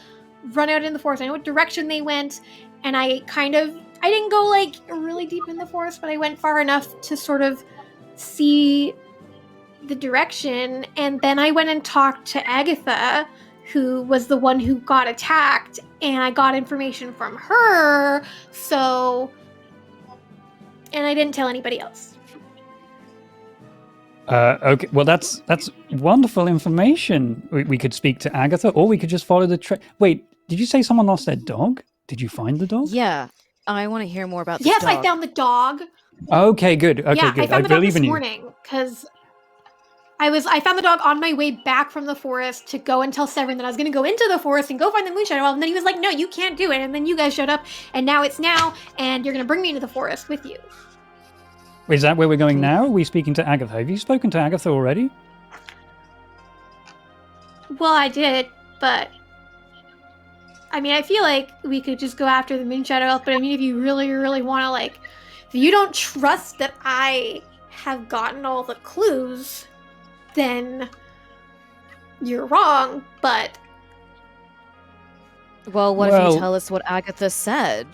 run out in the forest. I know what direction they went, and I didn't go really deep in the forest, but I went far enough to sort of see the direction, and then I went and talked to Agatha, who was the one who got attacked, and I got information from her, and I didn't tell anybody else. Okay, well, that's wonderful information. We could speak to Agatha, or we could just follow the Wait, did you say someone lost their dog? Did you find the dog? Yeah, I want to hear more about this Yes, dog. I found the dog. Okay, good. Okay, yeah, good. I found the dog believe this in you. morning, because I found the dog on my way back from the forest to go and tell Severin that I was going to go into the forest and go find the Moonshadow Elf, and then he was like, no, you can't do it, and then you guys showed up, and now it's now, and you're going to bring me into the forest with you. Is that where we're going now? Are we speaking to Agatha? Have you spoken to Agatha already? Well, I did, but I feel like we could just go after the Moonshadow Elf, but if you really, really want to, if you don't trust that I have gotten all the clues, then you're wrong, but... Well, what if you tell us what Agatha said?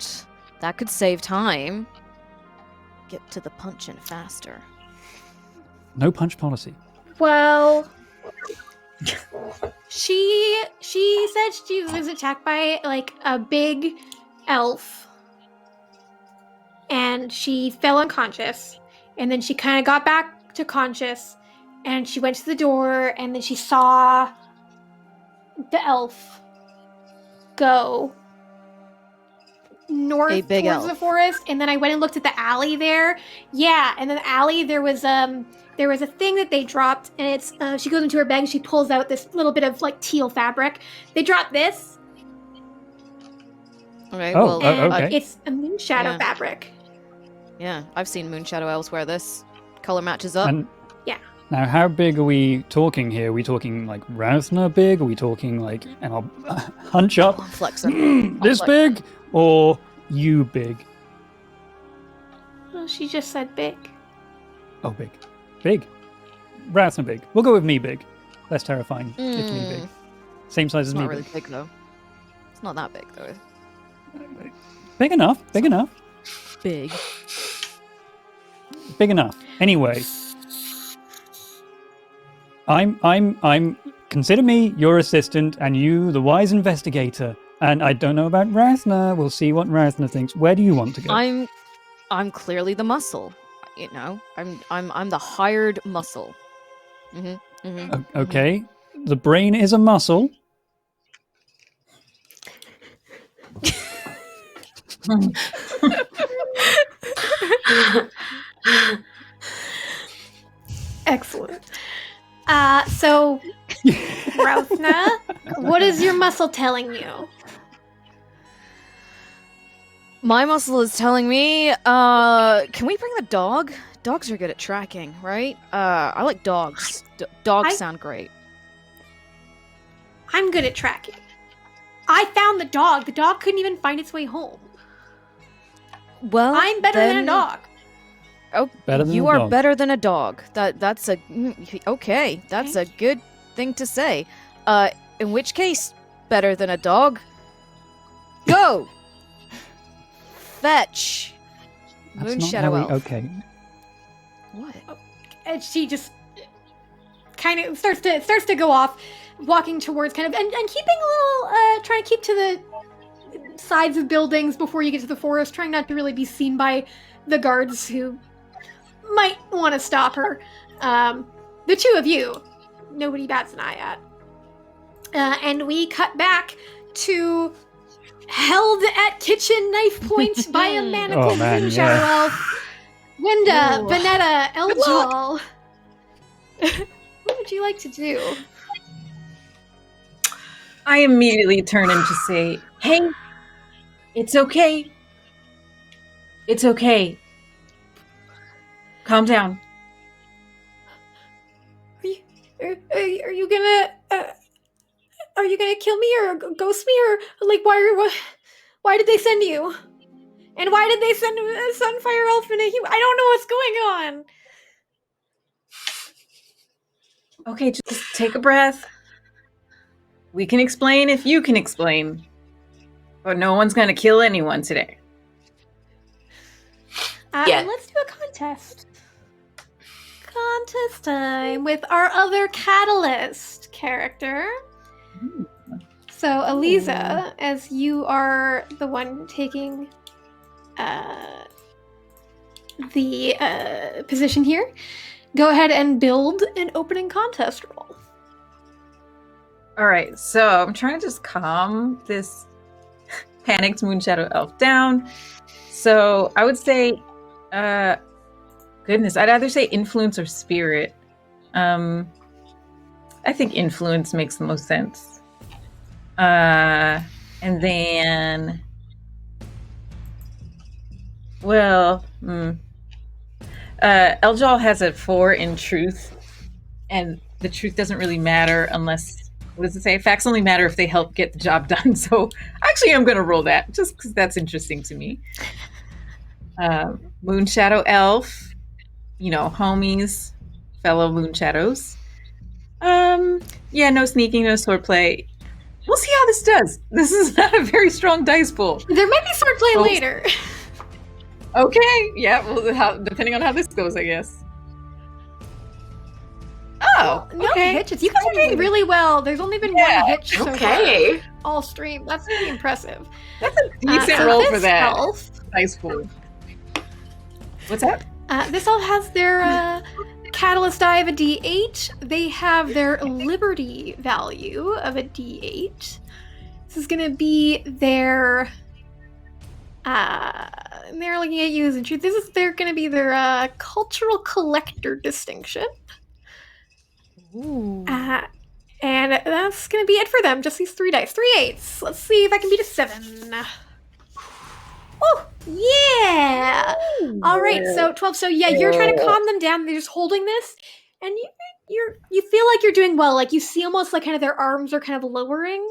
That could save time. Get to the punch-in faster. No punch policy. Well, she said she was attacked by a big elf, and she fell unconscious, and then she kind of got back to conscious, and she went to the door, and then she saw the elf go north towards elf. the forest, and then I went and looked at the alley there. Yeah, and in the alley there was a thing that they dropped, and it's she goes into her bag and she pulls out this little bit of teal fabric. They dropped this. Okay, okay. It's a Moonshadow fabric. Yeah, I've seen Moonshadow elves wear this. Color matches up. And now, how big are we talking here? Are we talking Routhner big? Are we talking and I'll hunch up, this big, or you big? Well, she just said big. Oh, big. Big. Routhner big. We'll go with me big. Less terrifying if me big. Same size as It's me not really big. big, though. It's not that big, though. Big enough. Big enough. Big. Big enough. Anyway. I'm consider me your assistant and you the wise investigator. And I don't know about Routhner. We'll see what Routhner thinks. Where do you want to go? I'm clearly the muscle. I'm the hired muscle. Okay. the brain is a muscle. Excellent. So, Routhna, what is your muscle telling you? My muscle is telling me, can we bring the dog? Dogs are good at tracking, right? I like dogs. Dogs sound great. I'm good at tracking. I found the dog. The dog couldn't even find its way home. Well, I'm better than a dog. Oh, Better than you a are dog. better than a dog. That's a okay. That's a good thing to say. In which case, better than a dog. Go. Fetch. That's Moon not Shadow how we- Elf. Okay. What? And she just kind of starts to go off, walking towards kind of and keeping a little trying to keep to the sides of buildings before you get to the forest, trying not to really be seen by the guards who might want to stop her. The two of you, nobody bats an eye at. And we cut back to held at kitchen knife point by a manacled man, Shadow yeah. Elf. Winda, Ooh. Vanessa, Eljal. What would you like to do? I immediately turn and just say, "Hey, it's okay. It's okay. Calm down." Are you gonna kill me or ghost me or like why did they send you? And why did they send a Sunfire Elf and a human? I don't know what's going on. Okay, just take a breath. We can explain if you can explain. But no one's gonna kill anyone today. Yeah. Let's do a contest. Contest time with our other catalyst character. So, Aliza, as you are the one taking the position here, go ahead and build an opening contest roll. All right, so I'm trying to just calm this panicked Moonshadow Elf down. So I would say, goodness, I'd either say influence or spirit. I think influence makes the most sense. And then, well, Eljal has a 4 in truth, and the truth doesn't really matter unless, what does it say? Facts only matter if they help get the job done. So actually, I'm going to roll that just because that's interesting to me. Moonshadow Elf, you know, homies, fellow Moonshadows. Yeah, no sneaking, no swordplay. We'll see how this does. This is not a very strong dice pool. There might be swordplay Oh. later. Okay, yeah, well, depending on how this goes, I guess. Oh, No okay. hitches. You guys are doing really well. There's only been Yeah, one hitch so far. Okay. All stream. That's pretty impressive. That's a decent So roll this for that elf, dice pool. What's that? this elf has their catalyst die of a D8. They have their liberty value of a D8. This is going to be their. They're looking at you as in truth. They're going to be their cultural collector distinction. Ooh. And that's going to be it for them. Just these 3 dice. 3 8s. Let's see if I can beat a 7. Oh, yeah! All right, so 12. So yeah, you're trying to calm them down. They're just holding this, and you feel like you're doing well. Like you see almost like kind of their arms are kind of lowering,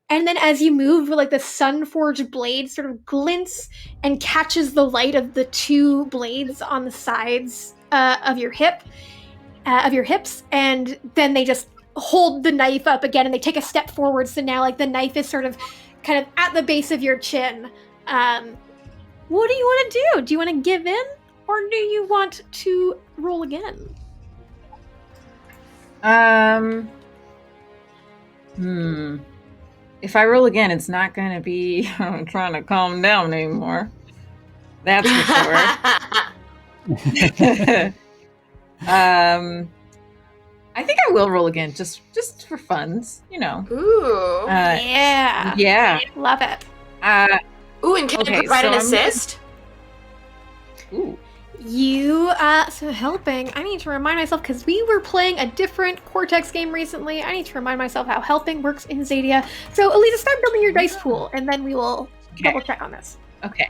and then as you move, like the sun-forged blade sort of glints and catches the light of the 2 blades on the sides of your hips, and then they just hold the knife up again, and they take a step forward. So now, like the knife is sort of kind of at the base of your chin. What do you want to do? Do you want to give in, or do you want to roll again? If I roll again, it's not going to be trying to calm down anymore. That's for sure. I think I will roll again, just for funs, Ooh. Yeah. Yeah. Love it. Ooh, and can I Okay, provide an so I'm gonna- assist? Ooh. You, so helping, I need to remind myself, because we were playing a different Cortex game recently, I need to remind myself how helping works in Xadia. So, Aliza, start building your dice pool, and then we will Okay. double check on this. Okay.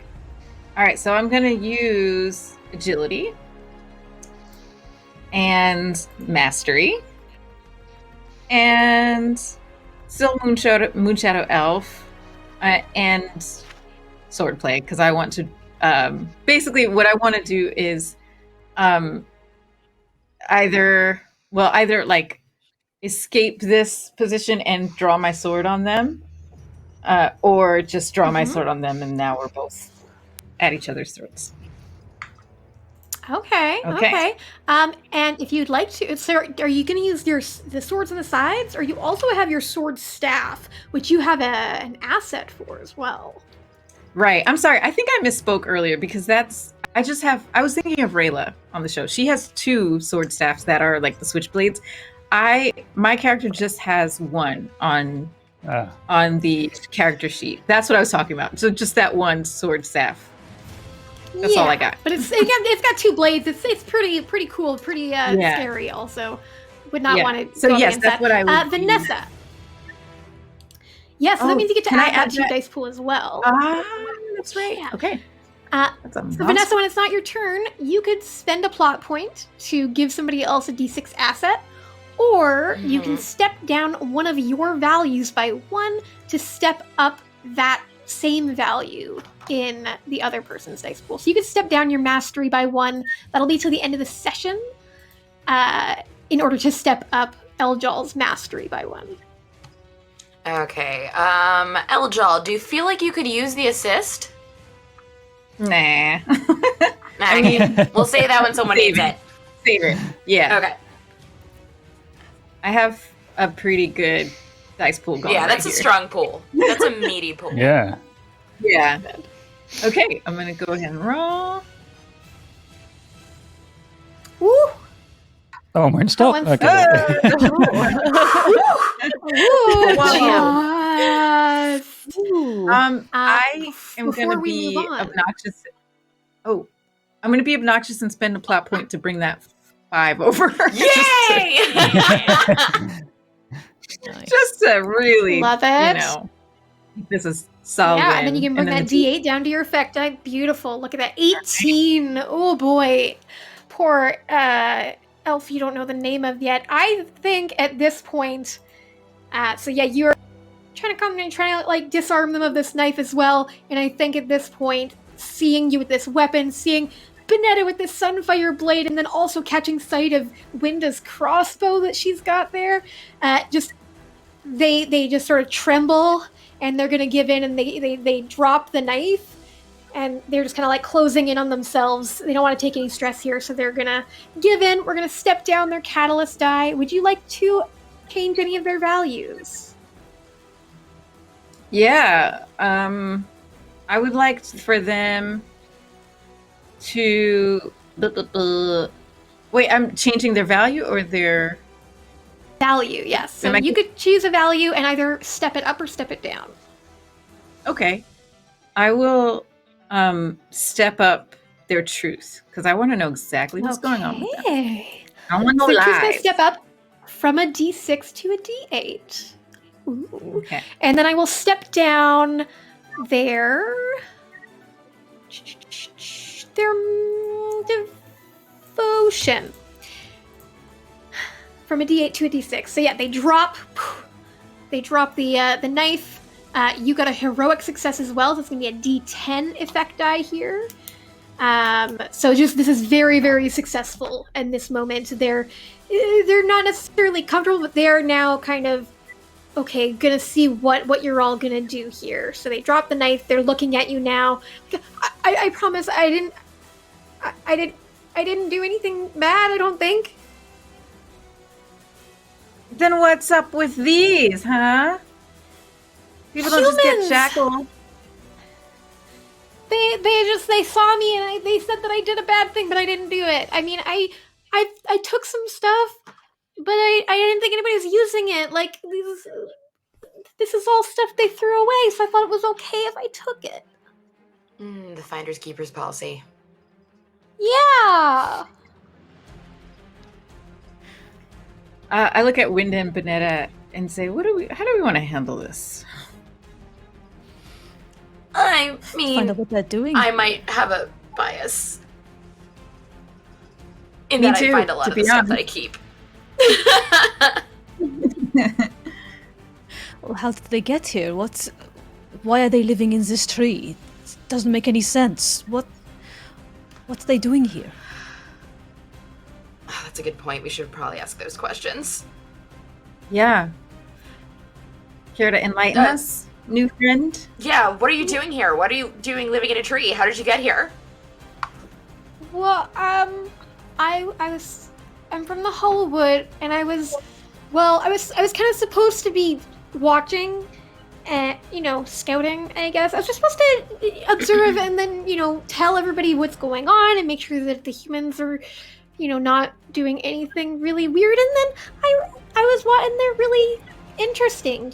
All right, so I'm going to use agility and mastery and still Moonshadow Elf and swordplay, because I want to basically what I want to do is either like escape this position and draw my sword on them, or just draw my sword on them, and now we're both at each other's throats. Okay. And if you'd like to, Sarah, are you going to use the swords on the sides, or you also have your sword staff, which you have an asset for as well? Right. I'm sorry. I think I misspoke earlier, because I was thinking of Rayla on the show. She has 2 sword staffs that are like the switchblades. My character just has one on the character sheet. That's what I was talking about. So just that one sword staff. That's all I got. But it's got 2 blades. It's pretty cool, pretty scary. Also, would not want to. So go yes, against that's that. what I would. Vanessa. Yes, so that means you get to can I add that add to your that? dice pool as well. That's right. Yeah. Okay. So Vanessa, when it's not your turn, you could spend a plot point to give somebody else a d6 asset, or you can step down one of your values by 1 to step up that same value in the other person's dice pool. So you could step down your mastery by 1. That'll be till the end of the session, in order to step up Eljal's mastery by 1. Okay. Eljal, do you feel like you could use the assist? Nah. Okay. We'll say that when someone needs it. Save it. Yeah. Okay. I have a pretty good dice pool going. Yeah, that's right a here. strong pool. That's a meaty pool. Yeah. Yeah. Okay, I'm gonna go ahead and roll. Woo! Oh, won't stop. one's- Okay. Ooh, Wow. just. I am before gonna we be move on. obnoxious. Oh, I'm gonna be obnoxious and spend a plot point to bring that 5 over. Yay! just to really, Love it. this is solid. Yeah, and then you can bring that the D8 down to your effect die. Beautiful. Look at that. 18. Oh boy. Poor elf you don't know the name of yet. I think at this point, so yeah, you're trying to come in and trying to like disarm them of this knife as well. And I think at this point, seeing you with this weapon, seeing Bonetta with this sunfire blade, and then also catching sight of Winda's crossbow that she's got there, they just sort of tremble, and they're gonna give in, and they drop the knife, and they're just kind of like closing in on themselves. They don't want to take any stress here, so they're gonna give in. We're gonna step down their catalyst die. Would you like to change any of their values? Yeah, I would like for them to. Wait, I'm changing their value or their Value, yes. So Am I- you could choose a value and either step it up or step it down. Okay, I will step up their truth, because I want to know exactly what's going on with them. Okay. I want to So know truth's gonna lies. step up from a D6 to a D8. Ooh. Okay. And then I will step down their devotion from a D8 to a D6. So yeah, they drop the knife. You got a heroic success as well, so it's gonna be a D10 effect die here. So just this is very, very successful in this moment. They're not necessarily comfortable, but they're now kind of okay, gonna see what you're all gonna do here. So they drop the knife. They're looking at you now. I promise I didn't do anything bad. I don't think. Then what's up with these, huh? People don't just get Humans. shackled. They saw me and they said that I did a bad thing, but I didn't do it. I mean, I took some stuff, But I didn't think anybody was using it. Like, this is all stuff they threw away, so I thought it was okay if I took it. The Finders Keepers policy. Yeah! I look at Winda and Bonetta and say, how do we want to handle this? I Find out mean, what they're doing. I might have a bias. In Me that too, I find a lot to of the be stuff that I keep. Well, how did they get here? Why are they living in this tree? It doesn't make any sense. What's they doing here? That's a good point. We should probably ask those questions. Yeah. Care to enlighten us, new friend? Yeah, what are you doing here? What are you doing living in a tree? How did you get here? Well, I'm from the Hollowwood, and I was kind of supposed to be watching, and scouting. I guess I was just supposed to observe and then tell everybody what's going on and make sure that the humans are, not doing anything really weird. And then I was and they're really interesting,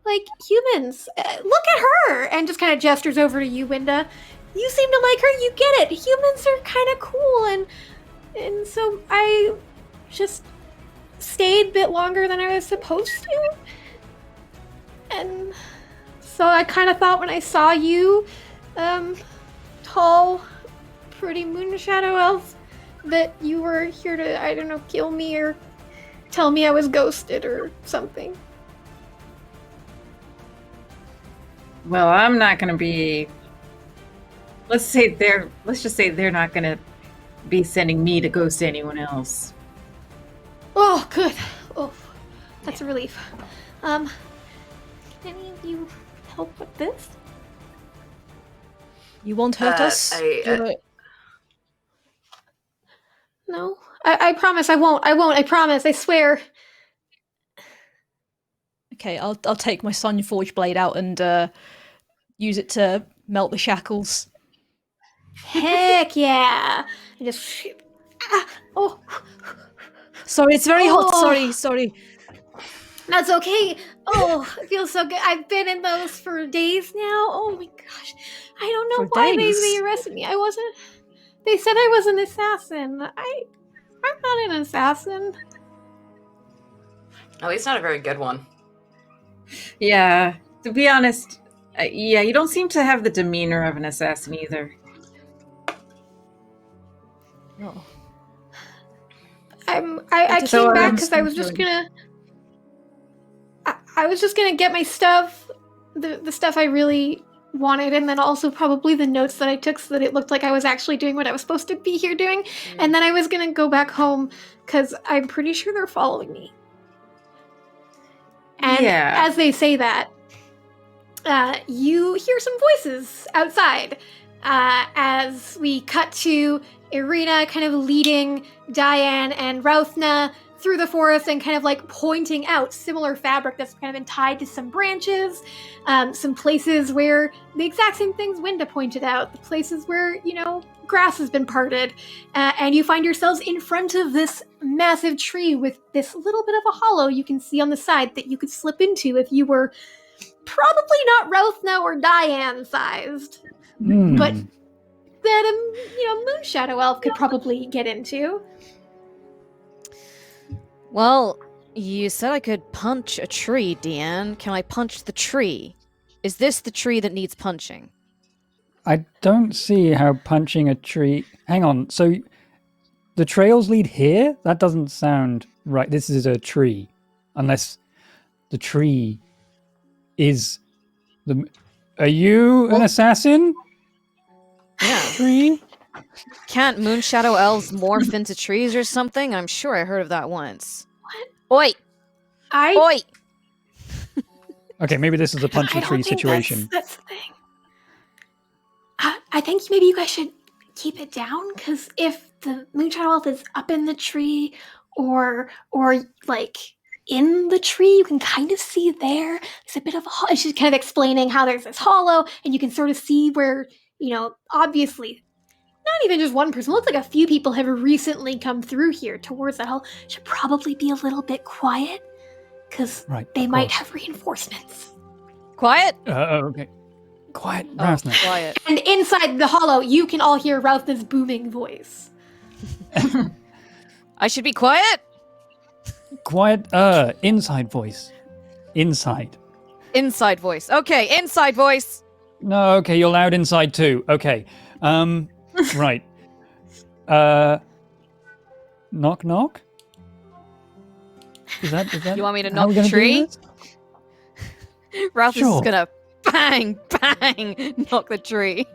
like humans. Look at her, and just kind of gestures over to you, Winda. You seem to like her. You get it. Humans are kind of cool, and so I just stayed a bit longer than I was supposed to. And so I kind of thought when I saw you, tall, pretty Moonshadow Elf, that you were here to, I don't know, kill me or tell me I was ghosted or something. Well, I'm not going to be. Let's just say they're not going to be sending me to ghost anyone else. Oh, good. Oh, that's a relief. Can any of you help with this? You won't hurt us? No? I promise I won't. I promise. I swear. Okay, I'll take my Sonya Forge blade out and use it to melt the shackles. Heck yeah! I just... oh. Sorry, it's very hot. Sorry. That's okay. Oh, it feels so good. I've been in those for days now. Oh my gosh. I don't know why they arrested me. I wasn't... They said I was an assassin. I'm not an assassin. At least not a very good one. Yeah, to be honest, you don't seem to have the demeanor of an assassin either. No. I came back because I was just gonna... I was just gonna get my stuff, the stuff I really wanted, and then also probably the notes that I took so that it looked like I was actually doing what I was supposed to be here doing, and then I was gonna go back home because I'm pretty sure they're following me. And as they say that, you hear some voices outside as we cut to Irina kind of leading Diane and Routhna through the forest and kind of like pointing out similar fabric that's kind of been tied to some branches, some places where the exact same things Winda pointed out, the places where, grass has been parted, and you find yourselves in front of this massive tree with this little bit of a hollow you can see on the side that you could slip into if you were probably not Routhna or Diane sized, but that Moonshadow Elf could probably get into. Well, you said I could punch a tree, Deanne. Can I punch the tree? Is this the tree that needs punching? I don't see how punching a tree... Hang on, so the trails lead here? That doesn't sound right. This is a tree. Unless the tree is the... Are you an assassin? Yeah. Tree? Can't Moonshadow Elves morph into trees or something? I'm sure I heard of that once. What? Oi! Oi! Okay, maybe this is a punch a tree situation. That's the thing. I think maybe you guys should keep it down, because if the Moonshadow Elf is up in the tree or like in the tree, you can kind of see there. There's a bit of a... She's kind of explaining how there's this hollow, and you can sort of see where, obviously not even just one person. Looks like a few people have recently come through here towards that hall. Should probably be a little bit quiet, because they might have reinforcements. Quiet? Okay. Quiet, Rousner. Quiet. And inside the hollow, you can all hear Routhn's booming voice. I should be quiet? Quiet, inside voice. Inside. Inside voice. Okay, inside voice. No, okay, you're loud inside too. Okay. Right. Knock knock? Is that You want me to how knock we're the gonna do tree? this? Ralph Sure. is gonna bang, bang, knock the tree.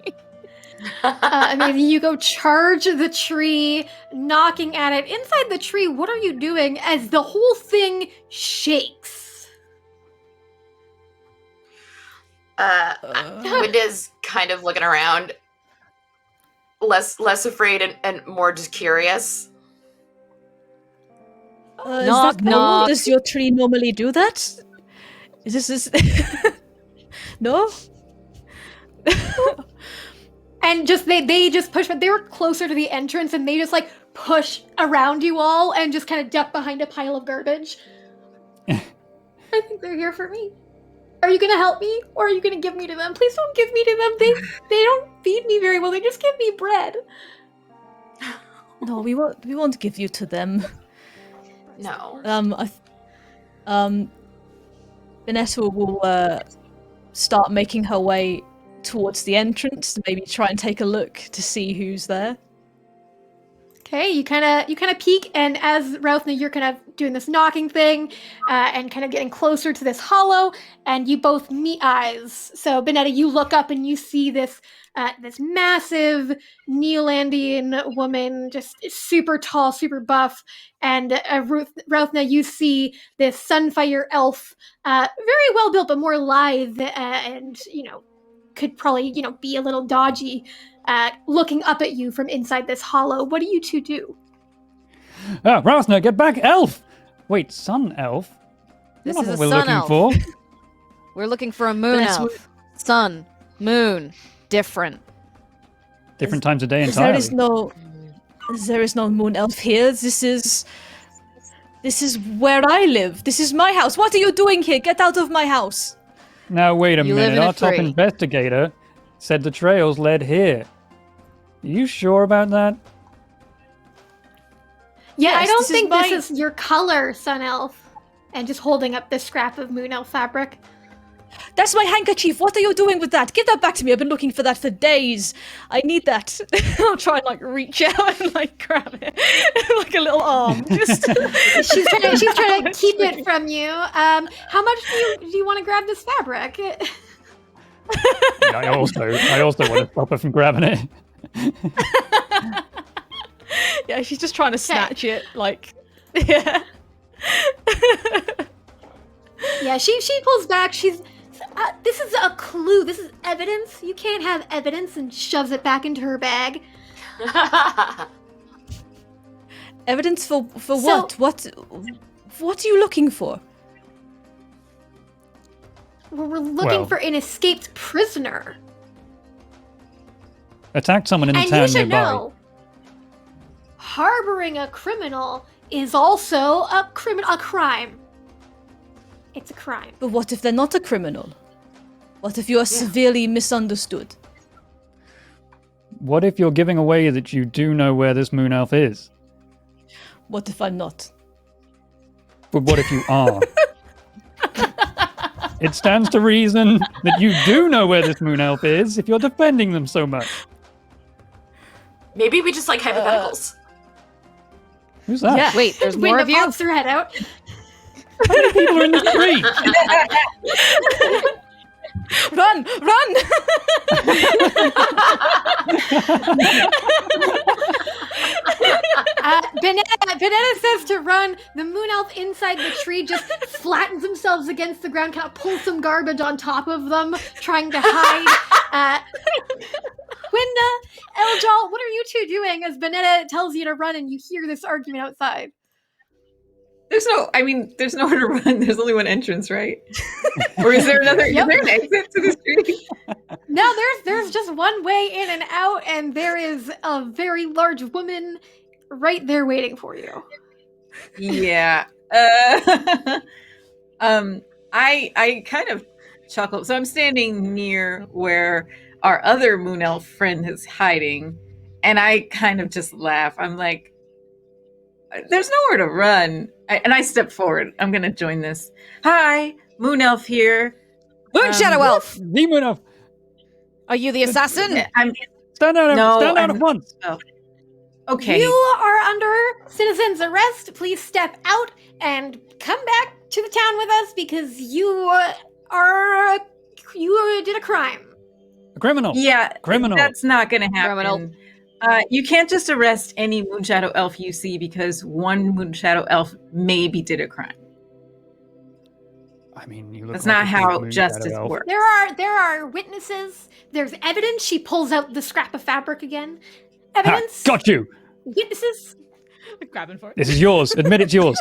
You go charge the tree, knocking at it. Inside the tree, what are you doing as the whole thing shakes? Winda's kind of looking around, less afraid and more just curious. Is Knock, that normal? knock. Does your tree normally do that? Is this... No? And just they just push, but they were closer to the entrance, and they just like push around you all and just kind of duck behind a pile of garbage. I think they're here for me. Are you gonna help me, or are you gonna give me to them? Please don't give me to them. They don't feed me very well. They just give me bread. No, we won't give you to them. No. Vanessa will start making her way towards the entrance, maybe try and take a look to see who's there. Okay, you kind of peek, and as Routhna, you're kind of doing this knocking thing, and kind of getting closer to this hollow, and you both meet eyes. So, Benetta, you look up and you see this massive Neolandian woman, just super tall, super buff, and Routhna, you see this Sunfire elf, very well built, but more lithe, and could probably be a little dodgy. Looking up at you from inside this hollow. What do you two do? Rousner, get back, elf! Wait, sun elf? This Not is what a we're sun looking elf. for. We're looking for a moon Vanessa, elf. Sun, moon, different. Different times of day entirely. There is no moon elf here. This is where I live. This is my house. What are you doing here? Get out of my house. Now wait a You live minute. in a Our top tree. investigator said the trails led here. Are you sure about that? Yeah, I Yes, don't this is think my- this is your color, Sun Elf. And just holding up this scrap of Moon Elf fabric. That's my handkerchief. What are you doing with that? Give that back to me. I've been looking for that for days. I need that. I'll try and reach out and grab it like a little arm. Just She's trying to keep it from you. How much do you want to grab this fabric? I also want to stop her from grabbing it. yeah, she's just trying to snatch it. Yeah. Yeah, she pulls back. This is a clue. This is evidence. You can't have evidence, and shoves it back into her bag. Evidence for what? What are you looking for? We're looking Well- for an escaped prisoner. Attacked someone in the And town you should nearby. know, harboring a criminal is also a crime. It's a crime. But what if they're not a criminal? What if you are severely misunderstood? What if you're giving away that you do know where this moon elf is? What if I'm not? But what if you are? It stands to reason that you do know where this moon elf is if you're defending them so much. Maybe we just like hypotheticals. Who's that? Yeah. Wait, there's more Winda of you? pops her head out. How many people are in the street? Run! Run! Banana says to run. The moon elf inside the tree just flattens themselves against the ground, kind of pulls some garbage on top of them, trying to hide. Winda, Eljal, what are you two doing as Banana tells you to run and you hear this argument outside? There's nowhere to run. There's only one entrance, right? Or is there another? Yep. Is there an exit to the street? No, there's just one way in and out, and there is a very large woman right there waiting for you. Yeah. I kind of chuckle. So I'm standing near where our other moon elf friend is hiding, and I kind of just laugh. I'm like, there's nowhere to run. And I step forward. I'm going to join this. Hi, moon elf here. Moon Shadow Elf! The moon elf. Are you the assassin? Stand out No, at once. Okay. You are under citizen's arrest. Please step out and come back to the town with us because you did a crime. A criminal. Yeah, Criminal. that's not going to happen. Criminal. You can't just arrest any Moonshadow Elf you see because one Moonshadow Elf maybe did a crime. I mean, you look That's like not a how big justice moon elf. works. There are witnesses. There's evidence. She pulls out the scrap of fabric again. Ha, Evidence. got you. Witnesses. Grabbing for it. This is yours. Admit it's yours.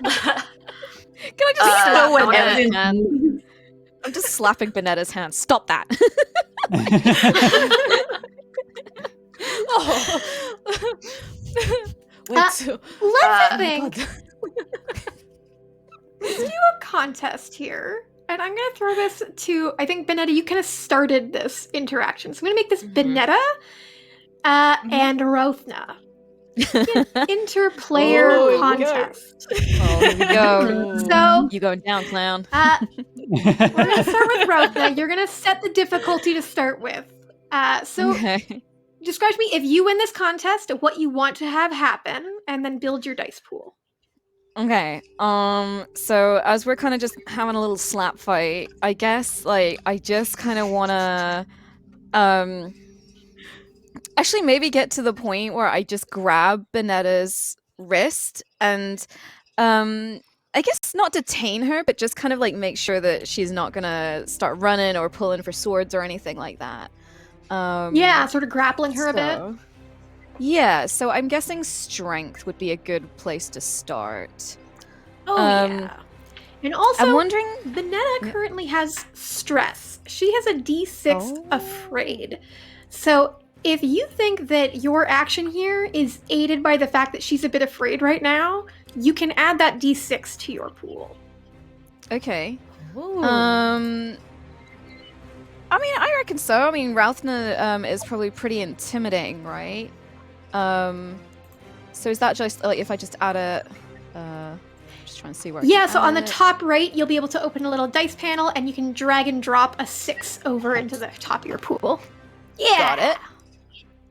Can I just throw I wanna- it? Man? I'm just slapping Benetta's hand. Stop that. Oh. Wait, Let's think. Let's do a contest here. And I'm going to throw this to, I think, Benetta, you kind of started this interaction. So I'm going to make this Benetta and Rothna. Interplayer Oh, contest. Oh, here we go. So You going down, clown? we're going to start with Rothna. You're going to set the difficulty to start with. So Okay. describe to me, if you win this contest, what you want to have happen, and then build your dice pool. Okay. So as we're kind of just having a little slap fight, I guess I just kind of want to actually maybe get to the point where I just grab Benetta's wrist and I guess not detain her, but just kind of make sure that she's not going to start running or pulling for swords or anything like that. Yeah, sort of grappling her a bit. Yeah, so I'm guessing strength would be a good place to start. Oh, yeah. And also, I'm wondering. Benetta currently has stress. She has a D6 Oh. afraid. So if you think that your action here is aided by the fact that she's a bit afraid right now, you can add that D6 to your pool. Okay. Ooh. I mean, I reckon so. I mean, Ralthna is probably pretty intimidating, right? So is that just if I just add a? Just trying to see where. I Yeah, can so on the add it. top right, you'll be able to open a little dice panel and you can drag and drop a 6 over into the top of your pool. Yeah. Got it.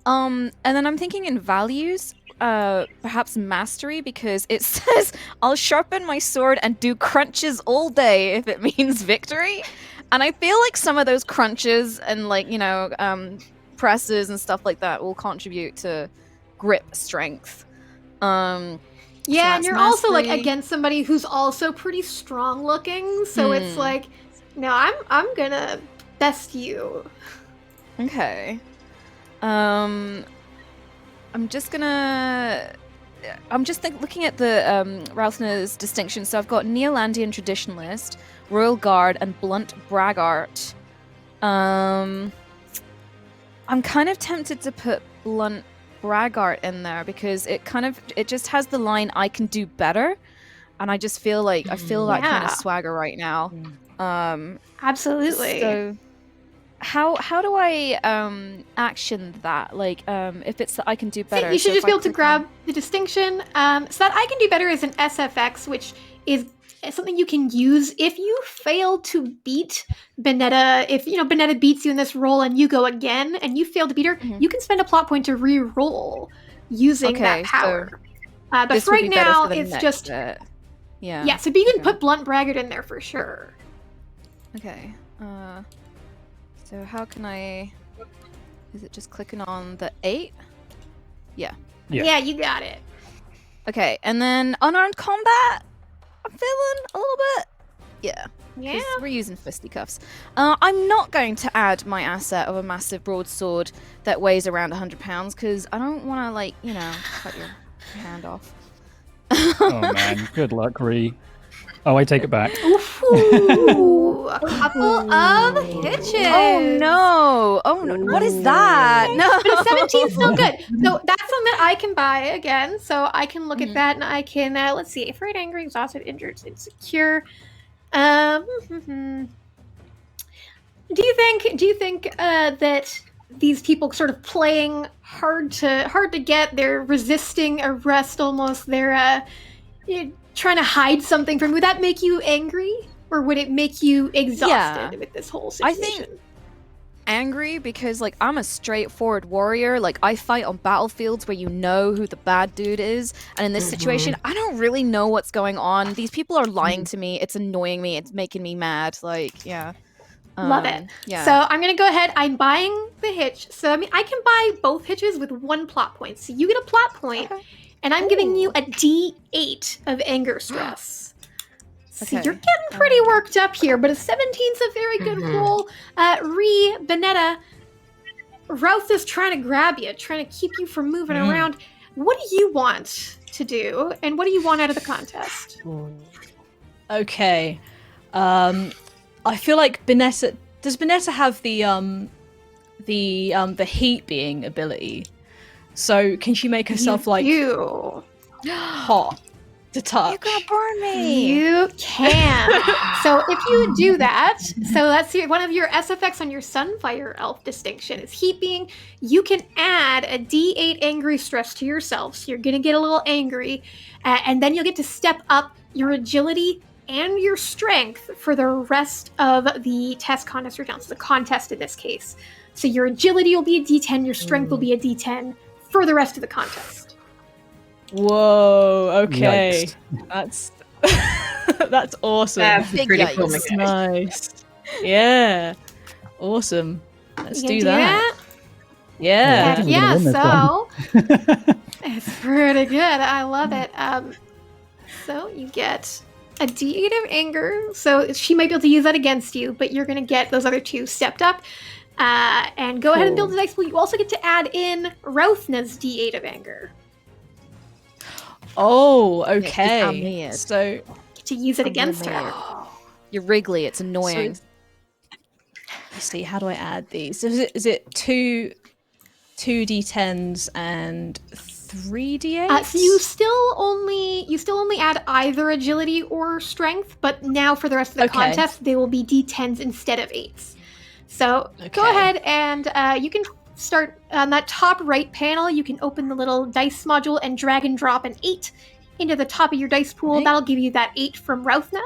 And then I'm thinking in values, perhaps mastery, because it says I'll sharpen my sword and do crunches all day if it means victory. And I feel like some of those crunches and presses and stuff like that will contribute to grip strength. Yeah, and that's you're also mastery. against somebody who's also pretty strong looking, so it's no, I'm gonna best you. Okay. I'm just looking at the Ralthna's distinctions. So I've got Neolandian Traditionalist, Royal Guard, and Blunt Braggart. I'm kind of tempted to put Blunt Braggart in there because it just has the line "I can do better," and I just feel like that kind Yeah. of swagger right now. Absolutely. So how do I action that? If it's that I can do better, So you should so just if be I able to click grab on- the distinction. So that I can do better is an SFX, which is something you can use if you fail to beat Benetta. If Benetta beats you in this roll and you go again and you fail to beat her, Mhm. you can spend a plot point to re-roll using Okay, that power. But This for would right be better now, for the it's next just bit. Yeah. yeah. So but you can Okay. put Blunt Braggart in there for sure. Okay. So how can I? Is it just clicking on the 8? Yeah. Yeah, you got it. Okay, and then unarmed combat. I'm feeling a little bit. Yeah. Yeah. 'Cause we're using fisticuffs. I'm not going to add my asset of a massive broadsword that weighs around 100 pounds because I don't want to cut your hand off. Oh man, good luck, Ree. Oh, I take it back. Ooh, a couple of hitches. Oh no! Oh no! What is that? No. But a 17 is still good. So that's something that I can buy again. So I can look at that and I can, let's see, afraid, angry, exhausted, injured, insecure. Do you think that these people sort of playing hard to get, they're resisting arrest almost, they're trying to hide something from you, would that make you angry? Or would it make you exhausted with this whole situation? I think angry because like I'm a straightforward warrior. Like I fight on battlefields where you know who the bad dude is, and in this situation I don't really know what's going on. These people are lying to me. It's annoying me. It's making me mad. Like Love it. Yeah. So I'm gonna go ahead. I'm buying the hitch. So I mean, I can buy both hitches with 1 plot point. So you get a plot point, and I'm giving you a D8 of anger stress. So you're getting pretty worked up here, but a 17's a very good roll. Vanessa, Routh is trying to grab you, trying to keep you from moving around. What do you want to do, and what do you want out of the contest? Okay. I feel like Vanessa. Does Vanessa have the heat being ability? So can she make herself hot to touch? You're gonna burn me. You can. So if you do that, so that's one of your SFX on your Sunfire Elf distinction is heat being. You can add a D8 angry stress to yourself. So you're gonna get a little angry, and then you'll get to step up your agility and your strength for the rest of the test contest rounds, the contest in this case. So your agility will be a D10, your strength will be a D10 for the rest of the contest. Whoa, okay. Yikes. That's awesome. That's a pretty cool Yikes. mechanic. Nice. Yeah. Awesome. Let's You do gonna that. Yeah. Heck We're gonna win this so one. it's pretty good. I love it. So you get a D8 of anger. So she might be able to use that against you, but you're going to get those other 2 stepped up. And go ahead and build a dice pool. You also get to add in Routhna's D8 of anger. Oh, I'm okay. weird. So Get to use it against weird. her. You're wriggly. It's annoying. let's see, how do I add these? Is it two D10s and 3 D8s? So you still only add either agility or strength, but now for the rest of the contest, they will be D10s instead of 8s. So go ahead and you can start on that top right panel. You can open the little dice module and drag and drop an 8 into the top of your dice pool. Okay. That'll give you that 8 from Routhna.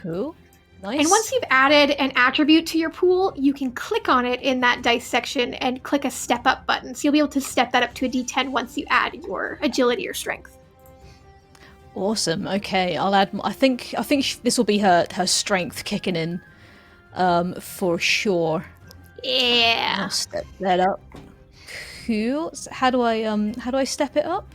Cool. Nice. And once you've added an attribute to your pool, you can click on it in that dice section and click a step up button. So you'll be able to step that up to a D10 once you add your agility or strength. Awesome. Okay, I'll add. I think this will be her strength kicking in, for sure. Yeah. I'll step that up. Cool. So how do I step it up?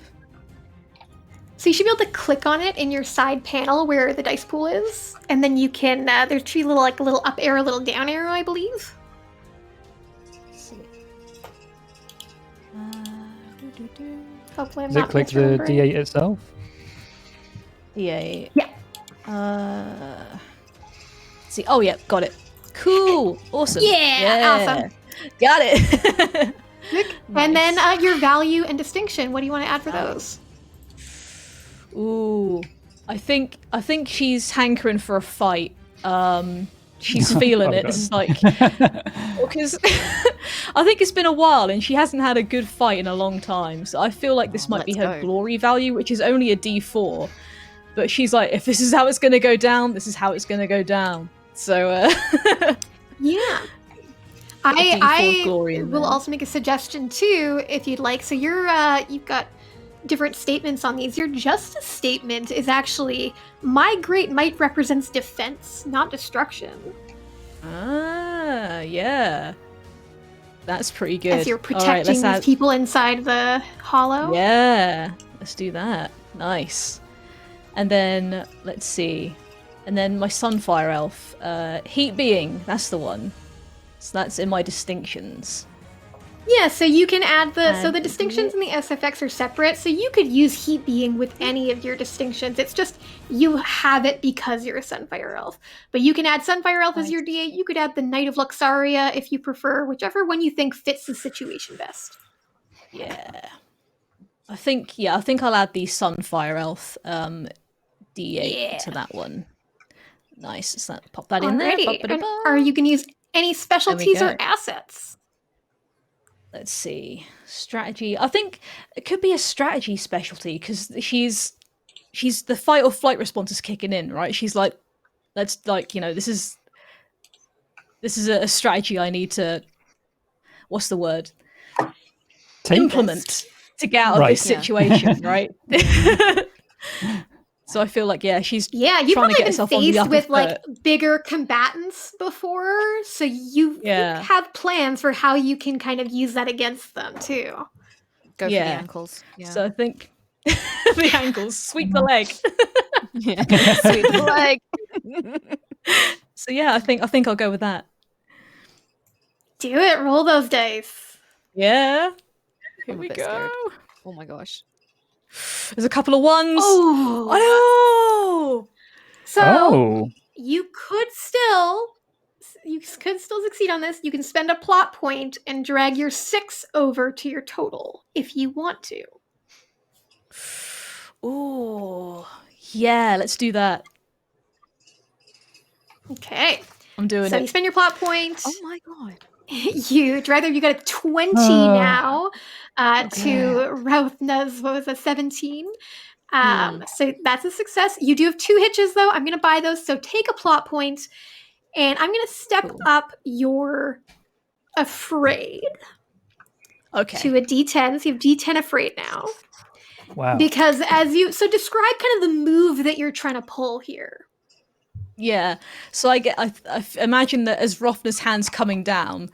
So you should be able to click on it in your side panel where the dice pool is, and then you can. There's 3 little a little up arrow, little down arrow, I believe. Hopefully, I'm Does it not click the misremembering. D8 itself? D8. Yeah. See. Oh yeah, got it. Cool. Awesome. Yeah, awesome. Got it. And then your value and distinction. What do you want to add for those? Ooh, I think she's hankering for a fight. She's feeling it. God. It's like because I think it's been a while and she hasn't had a good fight in a long time. So I feel like this might be let's her go. glory value, which is only a D4. But she's like, if this is how it's going to go down, this is how it's going to go down. So Yeah. D4 I glory in will there. also make a suggestion too, if you'd like. So you've got different statements on these. Your justice statement is actually, my great might represents defense, not destruction. yeah, that's pretty good. As you're All right, protecting let's add- these people inside the hollow. Yeah, let's do that. Nice. And then let's see. And then my Sunfire Elf, Heat Being. That's the one. So that's in my distinctions. Yeah, so you can add the Add the distinctions and the SFX are separate, so you could use heat being with any of your distinctions. It's just you have it because you're a Sunfire Elf. But you can add Sunfire Elf as your D8, you could add the Knight of Luxaria if you prefer, whichever one you think fits the situation best. Yeah. I think I'll add the Sunfire Elf D8 to that one. Nice. So pop that in there. Alrighty. And are you going to use any specialties or assets? Let's see. Strategy. I think it could be a strategy specialty because she's the fight or flight response is kicking in, right? She's like, let's this is a strategy I need to, what's the word? Implement to get out of this situation, right? So I feel like she's you've trying to get probably herself been on the faced upper with foot. like bigger combatants before, so you have plans for how you can kind of use that against them too. Go for the ankles. Yeah. So I think the ankles, sweep the leg. Sweep the leg. So I think I'll go with that. Do it. Roll those dice. Yeah. Here I'm we a bit go. scared. Oh my gosh. There's a couple of ones. Oh. So you could still succeed on this. You can spend a plot point and drag your 6 over to your total if you want to. Oh. Yeah, let's do that. Okay. I'm doing it. So you spend your plot point. Oh my god. You got a 20 now to Routhna's, what was that, 17? So that's a success. You do have 2 hitches, though. I'm going to buy those. So take a plot point, and I'm going to step up your afraid to a D10. So you have D10 afraid now. Wow. Because so describe kind of the move that you're trying to pull here. Yeah, so I imagine that as Roughna's hand's coming down,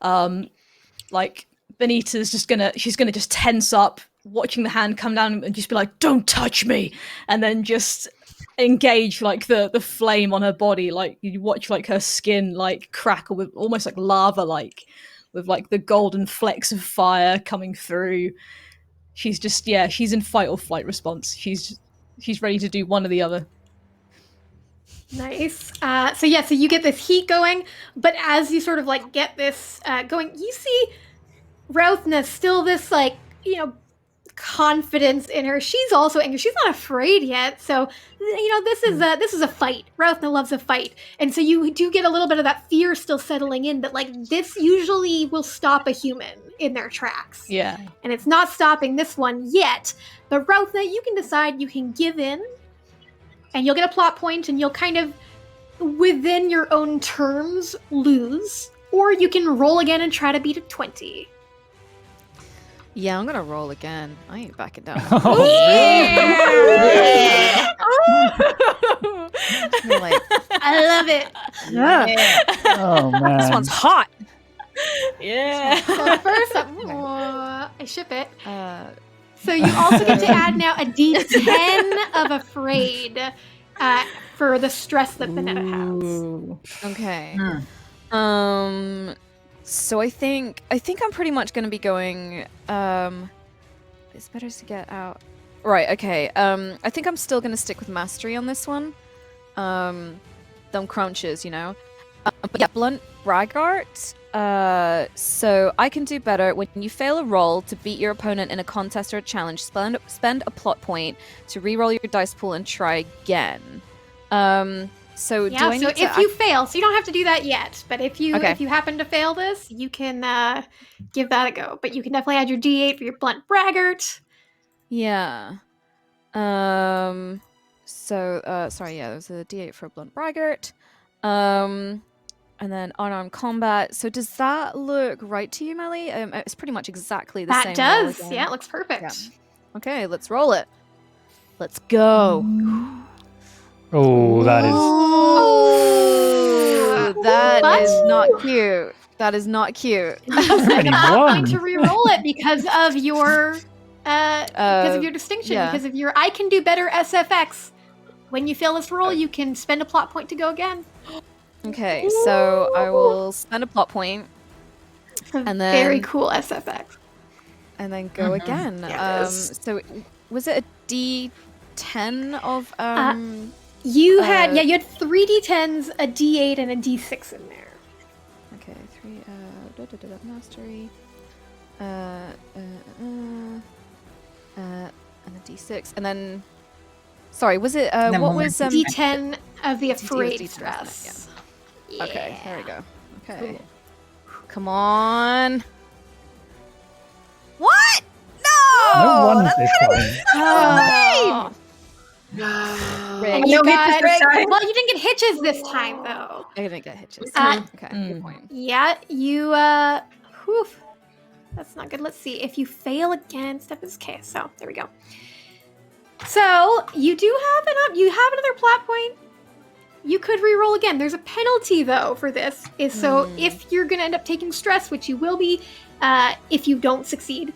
like Benita's she's gonna just tense up, watching the hand come down and just be like, "Don't touch me," and then just engage like the flame on her body. Like you watch like her skin like crackle with almost like lava, like with like the golden flecks of fire coming through. She's just she's in fight or flight response. She's ready to do one or the other. Nice. So you get this heat going, but as you sort of like get this going, you see Routhna still this like, confidence in her. She's also angry. She's not afraid yet. So, this is a fight. Routhna loves a fight. And so you do get a little bit of that fear still settling in that like this usually will stop a human in their tracks. Yeah. And it's not stopping this one yet. But Routhna, you can decide you can give in. And you'll get a plot point, and you'll kind of, within your own terms, lose. Or you can roll again and try to beat a 20. Yeah, I'm gonna roll again. I ain't backing down. Oh, I love it. Yeah. Oh man. This one's hot. Yeah. So first, I ship it. So you also get to add now a D10 of afraid for the stress that Vanessa has. Okay. So I think I'm pretty much going to be going. It's better to get out. Right. Okay. I think I'm still going to stick with mastery on this one. Them crunches, But yeah, blunt braggart. So I can do better when you fail a roll to beat your opponent in a contest or a challenge. Spend a plot point to re-roll your dice pool and try again. So do I need to if you fail, so you don't have to do that yet. But if you happen to fail this, you can give that a go. But you can definitely add your D8 for your blunt braggart. Yeah. So sorry. Yeah, there's a D8 for a blunt braggart. And then unarmed combat. So does that look right to you, Mellie? It's pretty much exactly the same. That does. Yeah, it looks perfect. Yeah. Okay, let's roll it. Let's go. Oh, that is. Oh, that is not cute. That is not cute. I'm going to re-roll it because of your distinction. Yeah. Because of your I can do better SFX. When you fail this roll, you can spend a plot point to go again. Okay, so I will spend a plot point, And Very then cool SFX. and then go again. Yeah, it is. So was it a D10 of You had 3 D10s, a D8, and a D6 in there. Okay, 3 mastery. And a D6, and then sorry, was it then what one more was D10 of the D10 afraid D10, stress. yeah. Okay, there we go. Okay. Come on. What? No! No one That's this time. Oh. And No you hitches got, this time. well, you didn't get hitches this time, though. I didn't get hitches. Uh, Okay, good point. Yeah, you, whew. That's not good. Let's see. If you fail again, step is okay. So, there we go. So, you do have you have another plot point. You could re-roll again. There's a penalty, though, for this. So, if you're going to end up taking stress, which you will be if you don't succeed,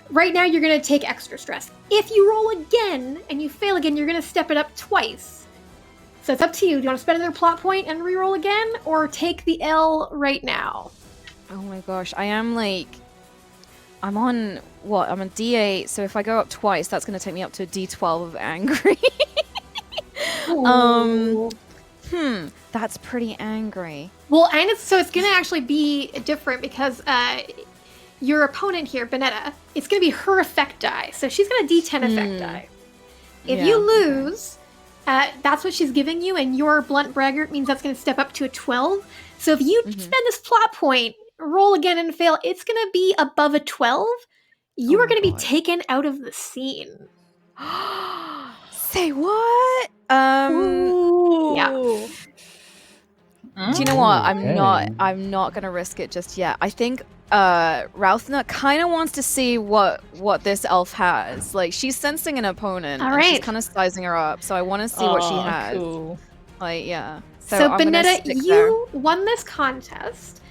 right now you're going to take extra stress. If you roll again and you fail again, you're going to step it up twice. So it's up to you. Do you want to spend another plot point and re-roll again, or take the L right now? Oh my gosh, I'm on what? I'm on D8, so if I go up twice, that's going to take me up to a D12 of angry. That's pretty angry. Well, and it's going to actually be different because your opponent here, Vanessa, it's going to be her effect die. So she's got a D10 effect die. If you lose, that's what she's giving you, and your blunt braggart means that's going to step up to a 12. So if you spend this plot point, roll again and fail, it's going to be above a 12. You are going to be taken out of the scene. Say what? Yeah. Do you know what? Okay. I'm not gonna risk it just yet. I think Rauthna kind of wants to see what this elf has. Like, she's sensing an opponent. All and she's right. kind of sizing her up. So I want to see what she has. Cool. Like, yeah. So I'm gonna Benetta, stick there. you won this contest.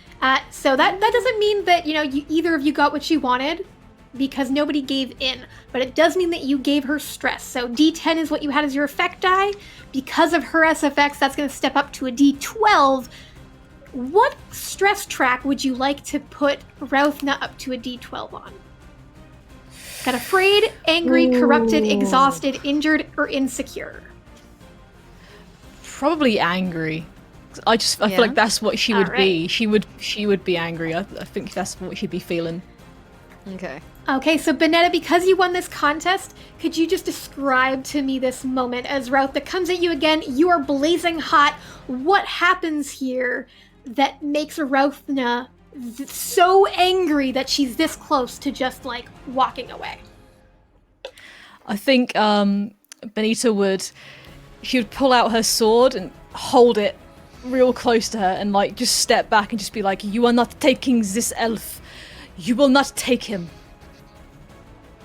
So that doesn't mean that either of you got what you wanted, because nobody gave in. But it does mean that you gave her stress. So D10 is what you had as your effect die. Because of her SFX, that's going to step up to a D12. What stress track would you like to put Rauthna up to a D12 on? Got afraid, angry, corrupted, exhausted, injured, or insecure? Probably angry. I feel Yeah? like that's what she would be. Alright. She would be angry. I think that's what she'd be feeling. Okay. Okay, so Benetta, because you won this contest, could you just describe to me this moment as Rauthna comes at you again? You are blazing hot. What happens here that makes Rauthna so angry that she's this close to just like walking away? I think Benita would pull out her sword and hold it real close to her and like just step back and just be like, "You are not taking this elf. You will not take him.